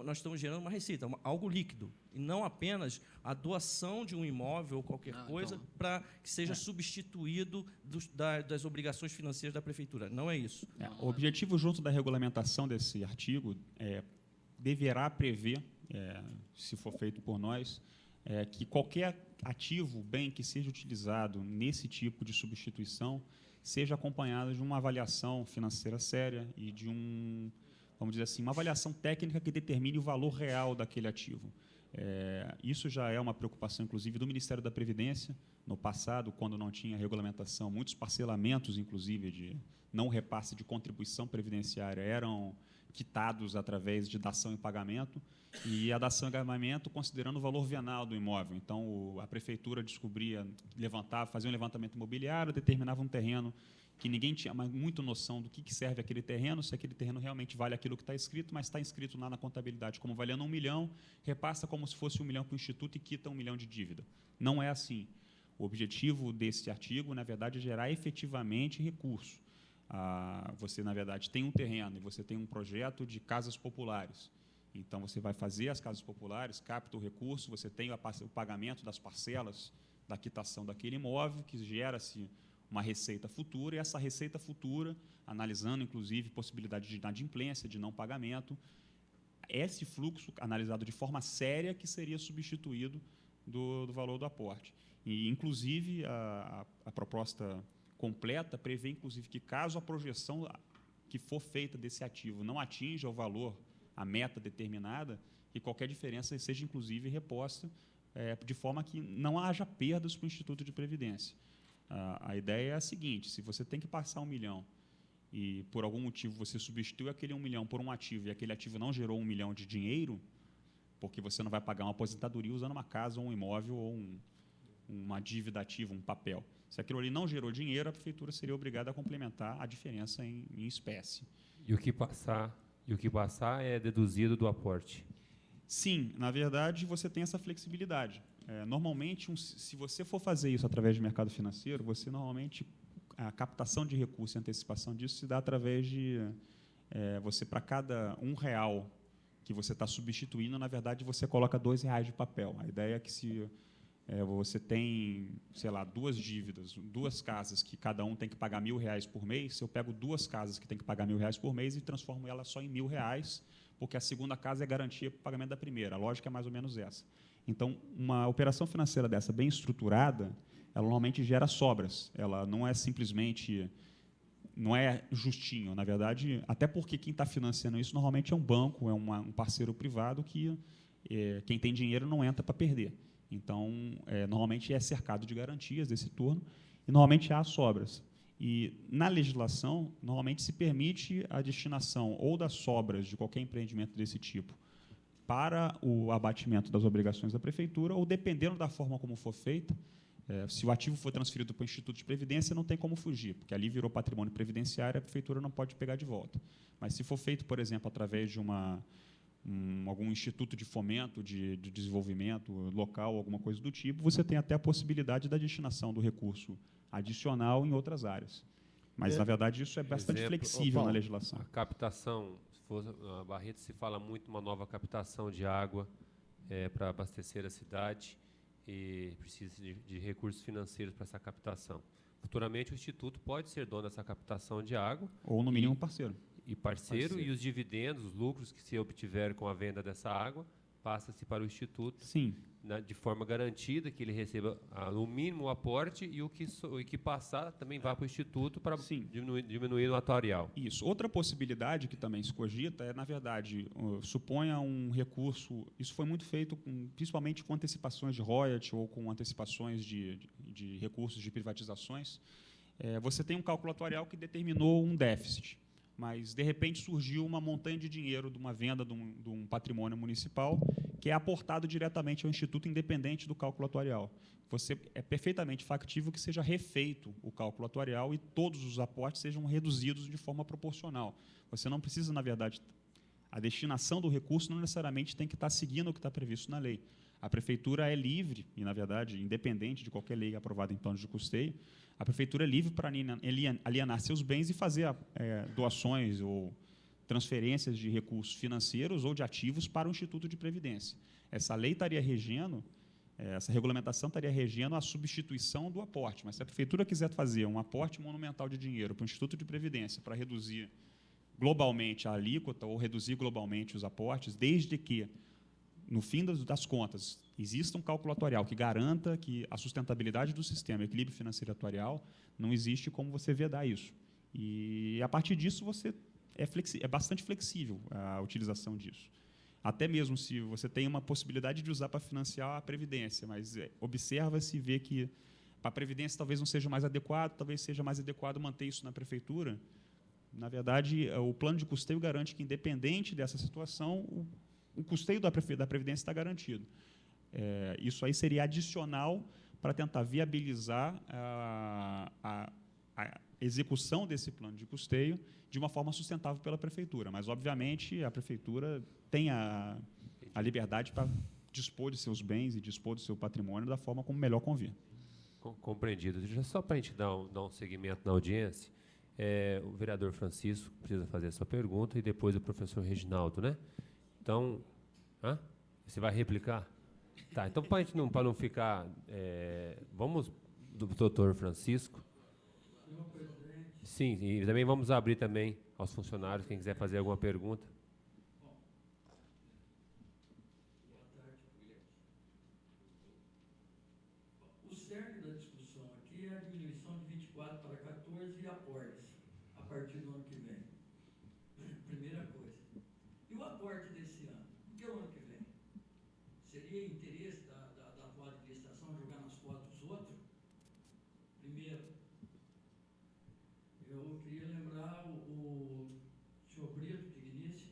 nós estamos gerando uma receita, algo líquido, e não apenas a doação de um imóvel ou qualquer coisa para que seja substituído das obrigações financeiras da Prefeitura. Não é isso. O objetivo, junto da regulamentação desse artigo, deverá prever, se for feito por nós, que qualquer ativo, bem que seja utilizado nesse tipo de substituição, seja acompanhado de uma avaliação financeira séria e de vamos dizer assim, uma avaliação técnica que determine o valor real daquele ativo. Isso já é uma preocupação, inclusive, do Ministério da Previdência. No passado, quando não tinha regulamentação, muitos parcelamentos, inclusive, de não repasse de contribuição previdenciária eram quitados através de dação e pagamento, e a dação e pagamento considerando o valor venal do imóvel. Então, a prefeitura fazia um levantamento imobiliário, determinava um terreno que ninguém tinha muito noção do que serve aquele terreno, se aquele terreno realmente vale aquilo que está escrito, mas está inscrito lá na contabilidade como valendo 1 milhão, repassa como se fosse 1 milhão para o Instituto e quita 1 milhão de dívida. Não é assim. O objetivo desse artigo, na verdade, é gerar efetivamente recurso. Você, na verdade, tem um terreno e você tem um projeto de casas populares. Então, você vai fazer as casas populares, capta o recurso, você tem o pagamento das parcelas da quitação daquele imóvel, que gera-se uma receita futura, e essa receita futura, analisando, inclusive, possibilidade de inadimplência, de não pagamento, esse fluxo analisado de forma séria que seria substituído do valor do aporte. E, inclusive, a proposta completa prevê, inclusive, que caso a projeção que for feita desse ativo não atinja o valor, a meta determinada, que qualquer diferença seja, inclusive, reposta, de forma que não haja perdas para o Instituto de Previdência. A ideia é a seguinte: se você tem que passar 1 milhão e, por algum motivo, você substitui aquele 1 milhão por um ativo e aquele ativo não gerou 1 milhão de dinheiro, porque você não vai pagar uma aposentadoria usando uma casa ou um imóvel ou uma dívida ativa, um papel. Se aquilo ali não gerou dinheiro, a prefeitura seria obrigada a complementar a diferença em espécie. E o que passar é deduzido do aporte? Sim, na verdade, você tem essa flexibilidade. Normalmente, se você for fazer isso através de mercado financeiro, a captação de recursos e antecipação disso se dá através de você, para cada R$1 que você está substituindo, na verdade, você coloca R$2 de papel. A ideia é que se você tem, sei lá, 2 dívidas, 2 casas que cada um tem que pagar R$1.000 por mês, eu pego 2 casas que tem que pagar R$1.000 por mês e transformo ela só em R$1.000, porque a segunda casa é garantia para o pagamento da primeira. A lógica é mais ou menos essa. Então, uma operação financeira dessa, bem estruturada, ela normalmente gera sobras. Ela não é simplesmente, não é justinho, na verdade, até porque quem está financiando isso normalmente é um banco, é um parceiro privado que quem tem dinheiro não entra para perder. Então, normalmente é cercado de garantias desse turno e normalmente há sobras. E, na legislação, normalmente se permite a destinação ou das sobras de qualquer empreendimento desse tipo para o abatimento das obrigações da prefeitura, ou, dependendo da forma como for feita, Se o ativo for transferido para o Instituto de Previdência, não tem como fugir, porque ali virou patrimônio previdenciário, a prefeitura não pode pegar de volta. Mas se for feito, por exemplo, através de algum instituto de fomento, de desenvolvimento local, alguma coisa do tipo, você tem até a possibilidade da destinação do recurso adicional em outras áreas. Mas, na verdade, isso é bastante flexível na legislação. A captação, se for, a Barreto se fala muito uma nova captação de água para abastecer a cidade, e precisa de recursos financeiros para essa captação. Futuramente, o Instituto pode ser dono dessa captação de água. Ou, no mínimo, parceiro. E parceiro, e os dividendos, os lucros que se obtiver com a venda dessa água, passa-se para o Instituto. Sim. De forma garantida, que ele receba no mínimo o aporte, e o que passar também vá para o Instituto para diminuir o atuarial. Isso. Outra possibilidade que também se cogita é, na verdade, suponha um recurso, isso foi muito feito principalmente com antecipações de royalty ou com antecipações de recursos de privatizações. Você tem um cálculo atuarial que determinou um déficit, mas, de repente, surgiu uma montanha de dinheiro de uma venda de um patrimônio municipal que é aportado diretamente ao Instituto, independente do cálculo atuarial. É perfeitamente factível que seja refeito o cálculo atuarial e todos os aportes sejam reduzidos de forma proporcional. Você não precisa, na verdade, a destinação do recurso não necessariamente tem que estar seguindo o que está previsto na lei. A prefeitura é livre, e, na verdade, independente de qualquer lei aprovada em plano de custeio, a prefeitura é livre para alienar seus bens e fazer doações ou transferências de recursos financeiros ou de ativos para o Instituto de Previdência. Essa lei estaria regendo, essa regulamentação estaria regendo a substituição do aporte, mas se a prefeitura quiser fazer um aporte monumental de dinheiro para o Instituto de Previdência para reduzir globalmente a alíquota ou reduzir globalmente os aportes, desde que, no fim das contas, exista um cálculo atuarial que garanta que a sustentabilidade do sistema, o equilíbrio financeiro atuarial, não existe como você vedar isso. E, a partir disso, é bastante flexível a utilização disso. Até mesmo se você tem uma possibilidade de usar para financiar a Previdência, mas observa-se e vê que para a Previdência talvez não seja mais adequado, talvez seja mais adequado manter isso na Prefeitura. Na verdade, o plano de custeio garante que, independente dessa situação, o custeio da Previdência está garantido. Isso aí seria adicional para tentar viabilizar a execução desse plano de custeio de uma forma sustentável pela Prefeitura. Mas, obviamente, a Prefeitura tem a liberdade para dispor de seus bens e dispor do seu patrimônio da forma como melhor convir. Compreendido. Já só para a gente dar um seguimento na audiência, o vereador Francisco precisa fazer a sua pergunta e depois o professor Reginaldo, né? Então, você vai replicar? Tá, então para não ficar... vamos do doutor Francisco. Sim, e também vamos abrir também aos funcionários, quem quiser fazer alguma pergunta. O cerne da discussão aqui é a diminuição de 24 para 14 e aportes a partir do ano que vem. Primeira coisa. E o aporte desse ano? Por que o ano que vem? Seria interesse da atual administração jogar nas costas dos outros? Primeiro, eu queria lembrar o senhor Brito Dignício,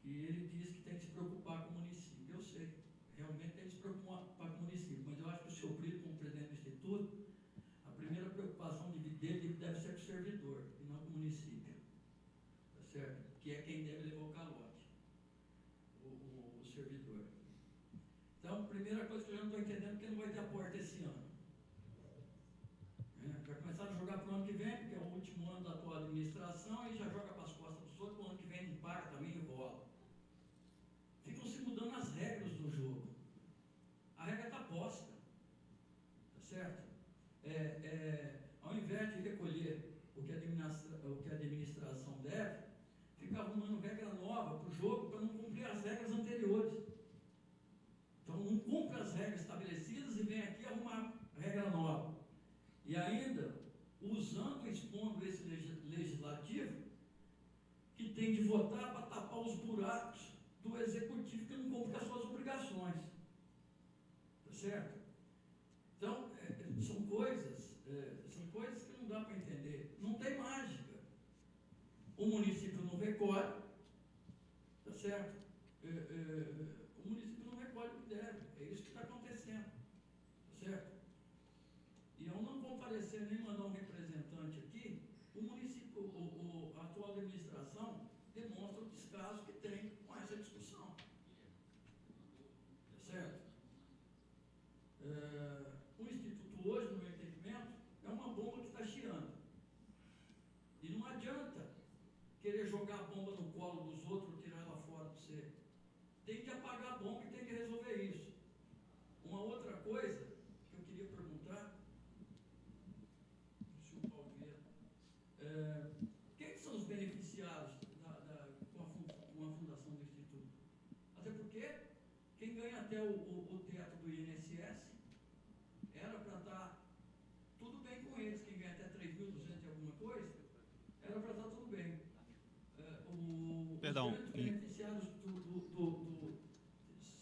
que ele disse que tem que se preocupar com o município. Eu sei, realmente tem que se preocupar com o município, mas eu acho que o senhor Brito, como presidente do Instituto, a primeira preocupação dele deve ser com o servidor e não com o município, tá certo? Que é quem deve levar o calote, o servidor. Então, primeira coisa que eu já não estou entendendo é que não vai ter aporte esse ano. Já começaram a jogar para o ano que vem, porque é o último ano da atual administração, e já joga para as costas dos outros, para o ano que vem não paga também e rola. Ficam se mudando as regras do jogo. A regra está posta, tá certo? Ao invés de recolher o que a administração deve, fica arrumando regra nova para o jogo para não cumprir as regras anteriores. Então, não cumpre as regras estabelecidas e vem aqui arrumar regra nova. E ainda, usando e expondo esse legislativo, que tem de votar para tapar os buracos do executivo que não cumpre as suas obrigações. Tá certo? Então, são coisas que não dá para entender. Não tem mágica. O município não recolhe, tá certo? O município não recolhe o que deve. É isso que está acontecendo. Tá certo? aparecer nem mandar um representante aqui, o município, a atual administração demonstra o descaso que tem com essa discussão. Tá certo? O Instituto hoje, no meu entendimento, é uma bomba que está chiando. E não adianta querer jogar a bomba no colo dos outros ou tirar ela fora de você. Tem que apagar a bomba e tem que resolver isso. Uma outra coisa que eu queria perguntar, se o Paulo Vieira, quem são os beneficiados com a fundação do Instituto? Até porque quem ganha até o teto do INSS era para estar tudo bem com eles. Quem ganha até 3.200 e alguma coisa, era para estar tudo bem. Perdão. Os beneficiados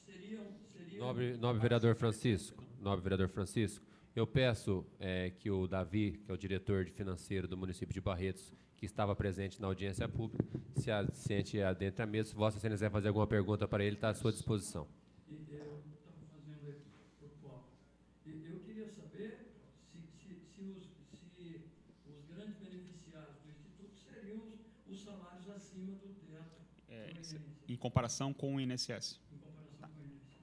seriam... Nobre vereador Francisco, eu peço que o Davi, que é o diretor financeiro do município de Barretos, que estava presente na audiência pública, se assente dentro da mesa. Se Vossa Excelência quiser fazer alguma pergunta para ele, está à sua disposição. Eu estava fazendo aqui por foco. Eu queria saber se os grandes beneficiados do Instituto seriam os salários acima do teto do INSS. Em comparação com o INSS. Em comparação com o INSS.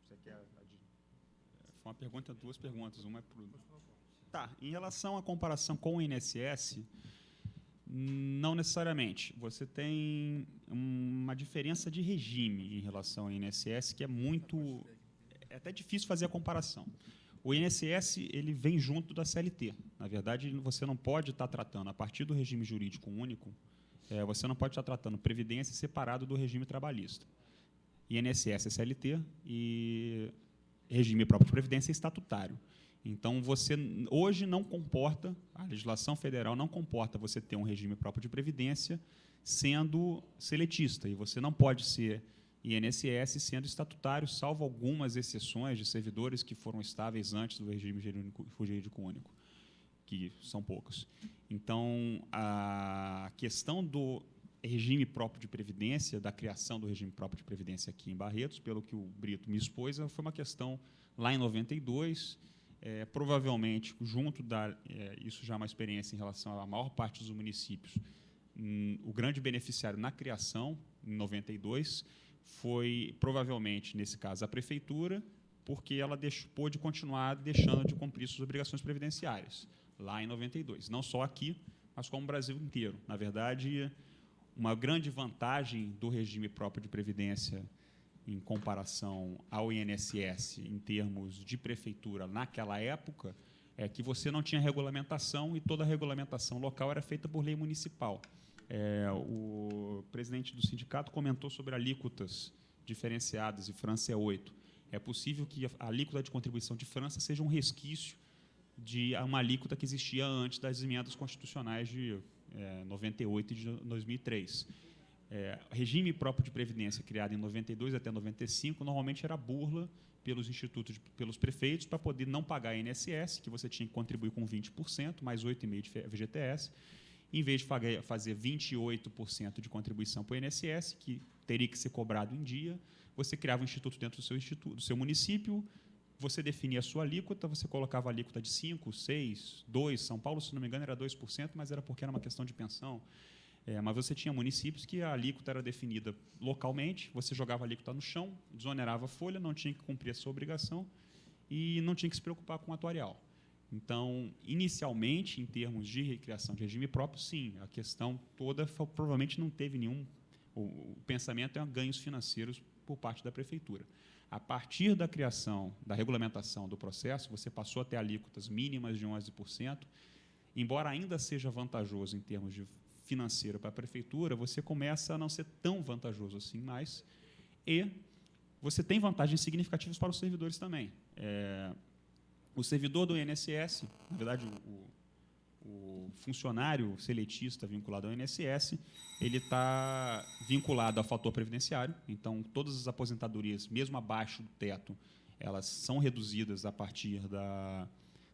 Você quer foi uma pergunta, duas perguntas. Uma é para Tá, em relação à comparação com o INSS, não necessariamente. Você tem uma diferença de regime em relação ao INSS que é muito... É até difícil fazer a comparação. O INSS ele vem junto da CLT. Na verdade, você não pode estar tratando, a partir do regime jurídico único, você não pode estar tratando previdência separado do regime trabalhista. INSS é CLT e regime próprio de previdência é estatutário. Então, você hoje não comporta, a legislação federal não comporta você ter um regime próprio de previdência sendo seletista, e você não pode ser INSS sendo estatutário, salvo algumas exceções de servidores que foram estáveis antes do regime jurídico único, que são poucos. Então, a questão do regime próprio de previdência, da criação do regime próprio de previdência aqui em Barretos, pelo que o Brito me expôs, foi uma questão lá em 92, provavelmente, junto isso já é uma experiência em relação à maior parte dos municípios, o grande beneficiário na criação, em 92, foi, provavelmente, nesse caso, a prefeitura, porque ela pôde continuar deixando de cumprir suas obrigações previdenciárias, lá em 92. Não só aqui, mas como o Brasil inteiro. Na verdade, uma grande vantagem do regime próprio de previdência em comparação ao INSS, em termos de prefeitura, naquela época, é que você não tinha regulamentação e toda a regulamentação local era feita por lei municipal. O presidente do sindicato comentou sobre alíquotas diferenciadas, e França é 8. É possível que a alíquota de contribuição de França seja um resquício de uma alíquota que existia antes das emendas constitucionais de 98 e de 2003. Regime próprio de previdência criado em 92 até 95 normalmente era burla pelos institutos, pelos prefeitos, para poder não pagar INSS, que você tinha que contribuir com 20%, mais 8,5% de FGTS, em vez de fazer 28% de contribuição para o INSS, que teria que ser cobrado em dia, você criava um instituto dentro do seu município, você definia a sua alíquota, você colocava a alíquota de 5%, 6%, 2%, São Paulo, se não me engano, era 2%, mas era porque era uma questão de pensão. Mas você tinha municípios que a alíquota era definida localmente, você jogava a alíquota no chão, desonerava a folha, não tinha que cumprir a sua obrigação e não tinha que se preocupar com o atuarial. Então, inicialmente, em termos de recriação de regime próprio, sim, a questão toda provavelmente não teve nenhum... O pensamento é ganhos financeiros por parte da prefeitura. A partir da criação, da regulamentação do processo, você passou a ter alíquotas mínimas de 11%, embora ainda seja vantajoso em termos de financeiro para a prefeitura, você começa a não ser tão vantajoso assim mais, e você tem vantagens significativas para os servidores também. O servidor do INSS, na verdade, o funcionário seletista vinculado ao INSS, ele está vinculado ao fator previdenciário, então todas as aposentadorias, mesmo abaixo do teto, elas são reduzidas a partir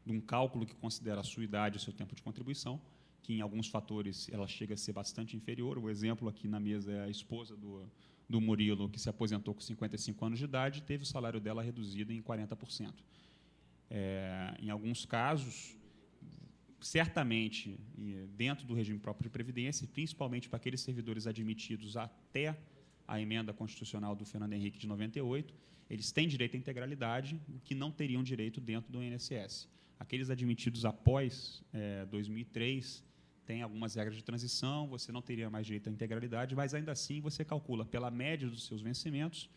de um cálculo que considera a sua idade e o seu tempo de contribuição, que em alguns fatores ela chega a ser bastante inferior. O exemplo aqui na mesa é a esposa do Murilo, que se aposentou com 55 anos de idade e teve o salário dela reduzido em 40%. Em alguns casos, certamente, dentro do regime próprio de previdência, principalmente para aqueles servidores admitidos até a emenda constitucional do Fernando Henrique de 98, eles têm direito à integralidade, o que não teriam direito dentro do INSS. Aqueles admitidos após 2003 têm algumas regras de transição, você não teria mais direito à integralidade, mas ainda assim você calcula pela média dos seus vencimentos,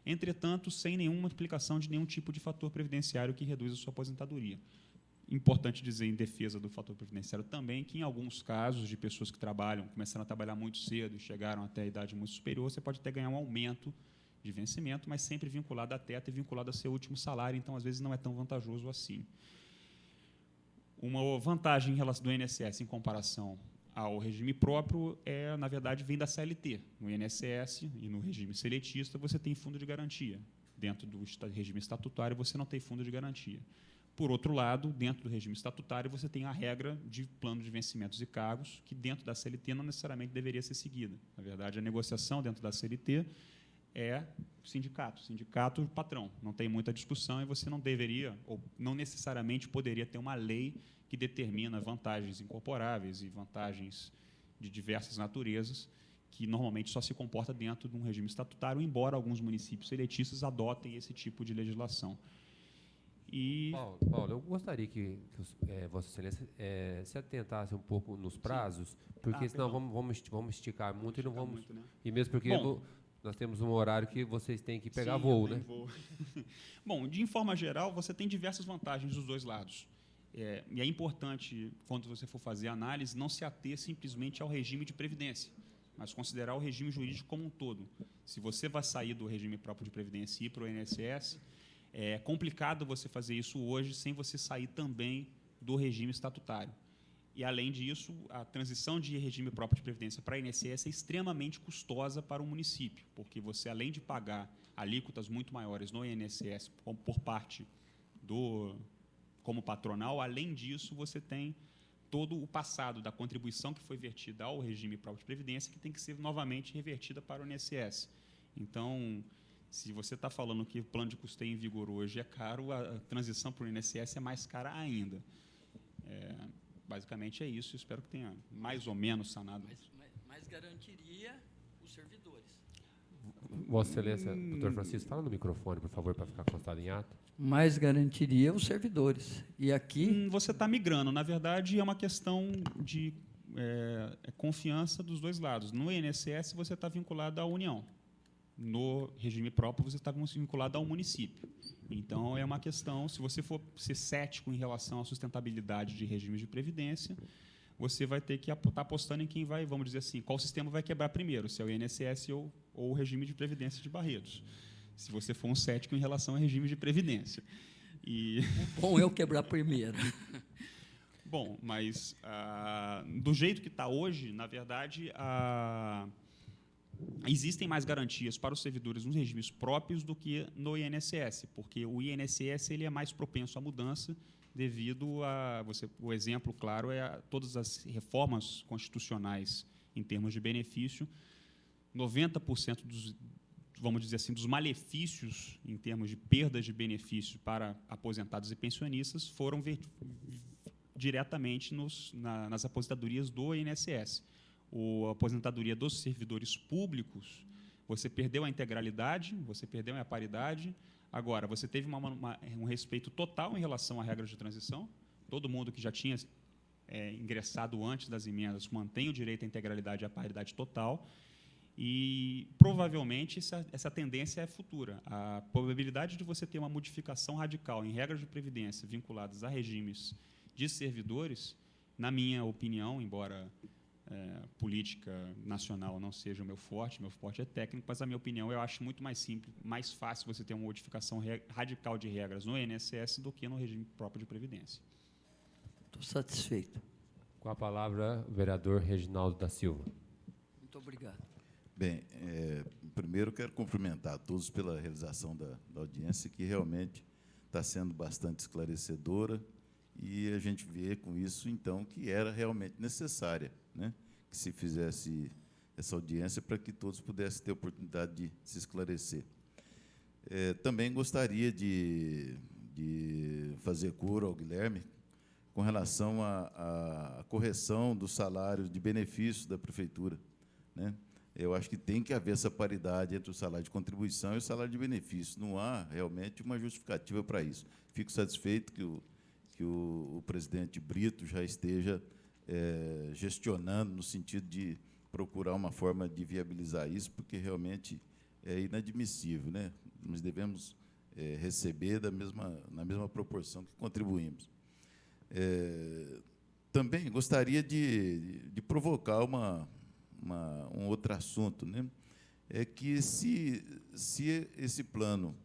entretanto, sem nenhuma implicação de nenhum tipo de fator previdenciário que reduz a sua aposentadoria. Importante dizer, em defesa do fator previdenciário também, que em alguns casos de pessoas que começaram a trabalhar muito cedo e chegaram até a idade muito superior, você pode até ganhar um aumento de vencimento, mas sempre vinculado à teto e vinculado ao seu último salário, então, às vezes, não é tão vantajoso assim. Uma vantagem do INSS em comparação ao regime próprio na verdade, vem da CLT. No INSS e no regime seletista, você tem fundo de garantia. Dentro do regime estatutário, você não tem fundo de garantia. Por outro lado, dentro do regime estatutário, você tem a regra de plano de vencimentos e cargos, que dentro da CLT não necessariamente deveria ser seguida. Na verdade, a negociação dentro da CLT é sindicato patrão. Não tem muita discussão e você não deveria, ou não necessariamente poderia ter uma lei que determina vantagens incorporáveis e vantagens de diversas naturezas, que normalmente só se comporta dentro de um regime estatutário, embora alguns municípios seletistas adotem esse tipo de legislação. Paulo, eu gostaria que Vossa Excelência se atentasse um pouco nos prazos, porque senão vamos esticar muito e não vamos. Muito, né? E mesmo porque nós temos um horário que vocês têm que pegar voo, né? Voo. Bom, de forma geral, você tem diversas vantagens dos dois lados. E é importante, quando você for fazer a análise, não se ater simplesmente ao regime de previdência, mas considerar o regime jurídico como um todo. Se você vai sair do regime próprio de previdência e ir para o INSS, é complicado você fazer isso hoje sem você sair também do regime estatutário. E, além disso, a transição de regime próprio de previdência para a INSS é extremamente custosa para o município, porque você, além de pagar alíquotas muito maiores no INSS por parte como patronal, além disso, você tem todo o passado da contribuição que foi vertida ao regime próprio de previdência, que tem que ser novamente revertida para o INSS. Então, se você está falando que o plano de custeio em vigor hoje é caro, a transição para o INSS é mais cara ainda. Basicamente é isso. Espero que tenha mais ou menos sanado. Mas garantiria os servidores. Vossa Excelência, doutor Francisco, fala no microfone, por favor, para ficar constado em ato. Mas garantiria os servidores. E aqui... Você está migrando. Na verdade, é uma questão de confiança dos dois lados. No INSS, você está vinculado à União. No regime próprio, você está vinculado ao município. Então, é uma questão, se você for ser cético em relação à sustentabilidade de regimes de previdência, você vai ter que estar apostando em quem vai, vamos dizer assim, qual sistema vai quebrar primeiro, se é o INSS ou o regime de previdência de Barretos. Se você for um cético em relação ao regime de previdência. O bom é eu quebrar primeiro. Bom, mas do jeito que está hoje, na verdade, existem mais garantias para os servidores nos regimes próprios do que no INSS, porque o INSS ele é mais propenso à mudança devido o exemplo claro é todas as reformas constitucionais em termos de benefício, 90% vamos dizer assim, dos malefícios em termos de perdas de benefício para aposentados e pensionistas foram diretamente nas aposentadorias do INSS. A aposentadoria dos servidores públicos, você perdeu a integralidade, você perdeu a paridade. Agora, você teve um respeito total em relação à regra de transição. Todo mundo que já tinha ingressado antes das emendas mantém o direito à integralidade e à paridade total. E, provavelmente, essa tendência é futura. A probabilidade de você ter uma modificação radical em regras de previdência vinculadas a regimes de servidores, na minha opinião, embora política nacional não seja o meu forte é técnico, mas, a minha opinião, eu acho muito mais simples, mais fácil você ter uma modificação radical de regras no INSS do que no regime próprio de previdência. Estou satisfeito. Com a palavra, o vereador Reginaldo da Silva. Muito obrigado. Bem, primeiro quero cumprimentar a todos pela realização da audiência, que realmente está sendo bastante esclarecedora, e a gente vê com isso, então, que era realmente necessária, né, que se fizesse essa audiência para que todos pudessem ter a oportunidade de se esclarecer. Também gostaria de de fazer coro ao Guilherme com relação à correção do salário de benefícios da prefeitura, né? Eu acho que tem que haver essa paridade entre o salário de contribuição e o salário de benefício. Não há realmente uma justificativa para isso. Fico satisfeito que o presidente Brito já esteja gestionando no sentido de procurar uma forma de viabilizar isso, porque realmente é inadmissível, né? Nós devemos receber na mesma proporção que contribuímos. Também gostaria de provocar um outro assunto, né? É que se esse plano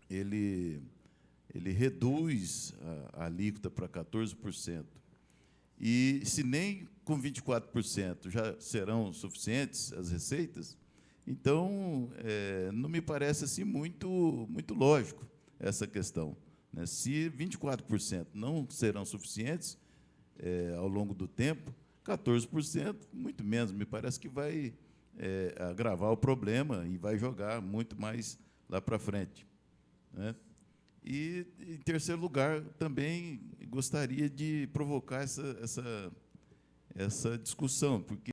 ele reduz a alíquota para 14%, e se nem com 24% já serão suficientes as receitas, então não me parece assim muito lógico essa questão, né? Se 24% não serão suficientes ao longo do tempo, 14%, muito menos, me parece que vai agravar o problema e vai jogar muito mais lá para frente, né? E, em terceiro lugar, também gostaria de provocar essa discussão, porque